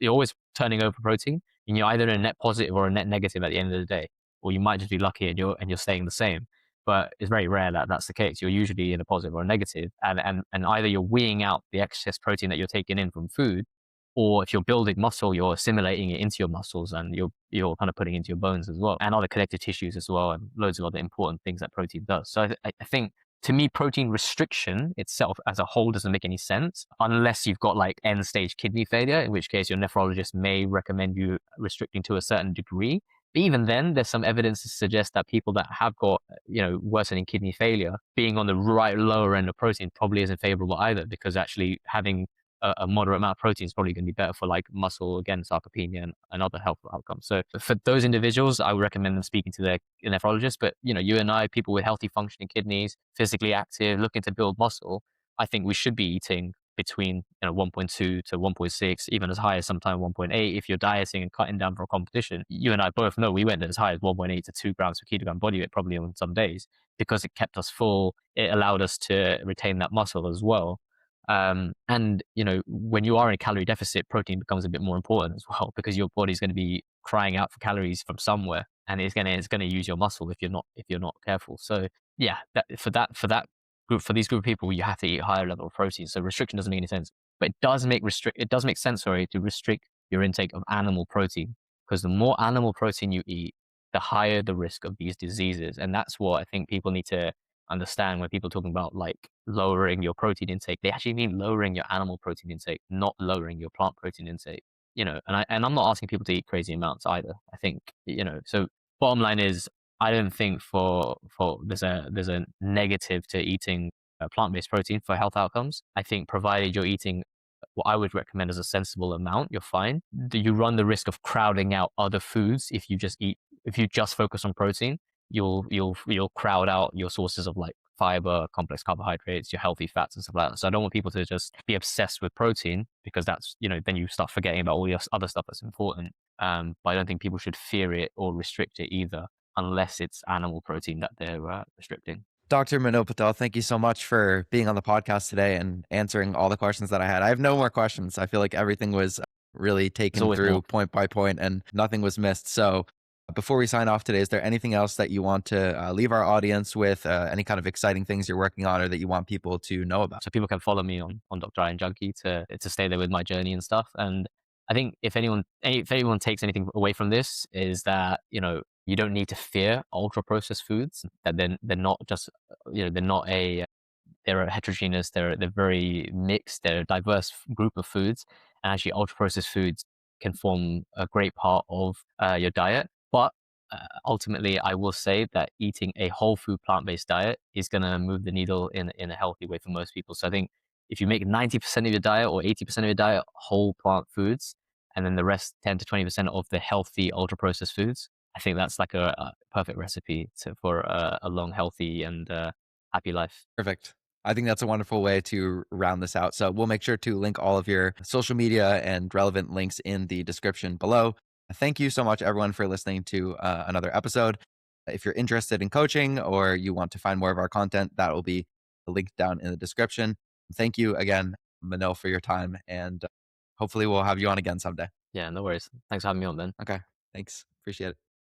you're always turning over protein, and you're either in a net positive or a net negative at the end of the day, or you might just be lucky and you're staying the same. But it's very rare that that's the case. You're usually in a positive or a negative, and either you're weeing out the excess protein that you're taking in from food, or if you're building muscle, you're assimilating it into your muscles and you're kind of putting it into your bones as well, and other connective tissues as well, and loads of other important things that protein does. So I think to me, protein restriction itself as a whole doesn't make any sense unless you've got like end stage kidney failure, in which case your nephrologist may recommend you restricting to a certain degree. But even then, there's some evidence to suggest that people that have got, worsening kidney failure, being on the right lower end of protein probably isn't favorable either, because actually having a moderate amount of protein is probably going to be better for like muscle, again, sarcopenia and other health outcomes. So for those individuals, I would recommend them speaking to their nephrologist. But, you and I, people with healthy functioning kidneys, physically active, looking to build muscle, I think we should be eating between 1.2 to 1.6, even as high as sometime 1.8. If you're dieting and cutting down for a competition, you and I both know we went as high as 1.8 to 2 grams per kilogram body weight, probably on some days, because it kept us full. It allowed us to retain that muscle as well. And when you are in a calorie deficit, protein becomes a bit more important as well, because your body's going to be crying out for calories from somewhere, and it's going to use your muscle if you're not careful. So yeah, for that group, for these group of people, you have to eat a higher level of protein. So restriction doesn't make any sense, but it does make sense, to restrict your intake of animal protein, because the more animal protein you eat, the higher the risk of these diseases. And that's what I think people need to understand when people are talking about like lowering your protein intake. They actually mean lowering your animal protein intake, not lowering your plant protein intake. And I'm not asking people to eat crazy amounts either. I think, so bottom line is, I don't think for there's a negative to eating plant-based protein for health outcomes. I think provided you're eating what I would recommend as a sensible amount, you're fine. You run the risk of crowding out other foods if you just focus on protein. You'll crowd out your sources of like fiber, complex carbohydrates, your healthy fats and stuff like that. So I don't want people to just be obsessed with protein, because that's, then you start forgetting about all the other stuff that's important. But I don't think people should fear it or restrict it either, unless it's animal protein that they're restricting. Dr. Minil Patel, thank you so much for being on the podcast today and answering all the questions that I had. I have no more questions. I feel like everything was really There's taken always through more. point by point and nothing was missed. So before we sign off today, is there anything else that you want to leave our audience with? Any kind of exciting things you're working on or that you want people to know about? So people can follow me on Dr. Iron Junkie to stay there with my journey and stuff. And I think if anyone takes anything away from this, is that you don't need to fear ultra processed foods. That they're not just they're not a they're a heterogeneous, they're very mixed, they're a diverse group of foods, and actually ultra processed foods can form a great part of your diet. But ultimately, I will say that eating a whole food plant based diet is going to move the needle in a healthy way for most people. So I think if you make 90% of your diet or 80% of your diet whole plant foods, and then the rest 10 to 20% of the healthy ultra processed foods, I think that's like a perfect recipe for a long, healthy, and happy life. Perfect. I think that's a wonderful way to round this out. So we'll make sure to link all of your social media and relevant links in the description below. Thank you so much, everyone, for listening to another episode. If you're interested in coaching or you want to find more of our content, that will be linked down in the description. Thank you again, Manil, for your time. And hopefully we'll have you on again someday. Yeah, no worries. Thanks for having me on, Ben. Okay. Thanks. Appreciate it.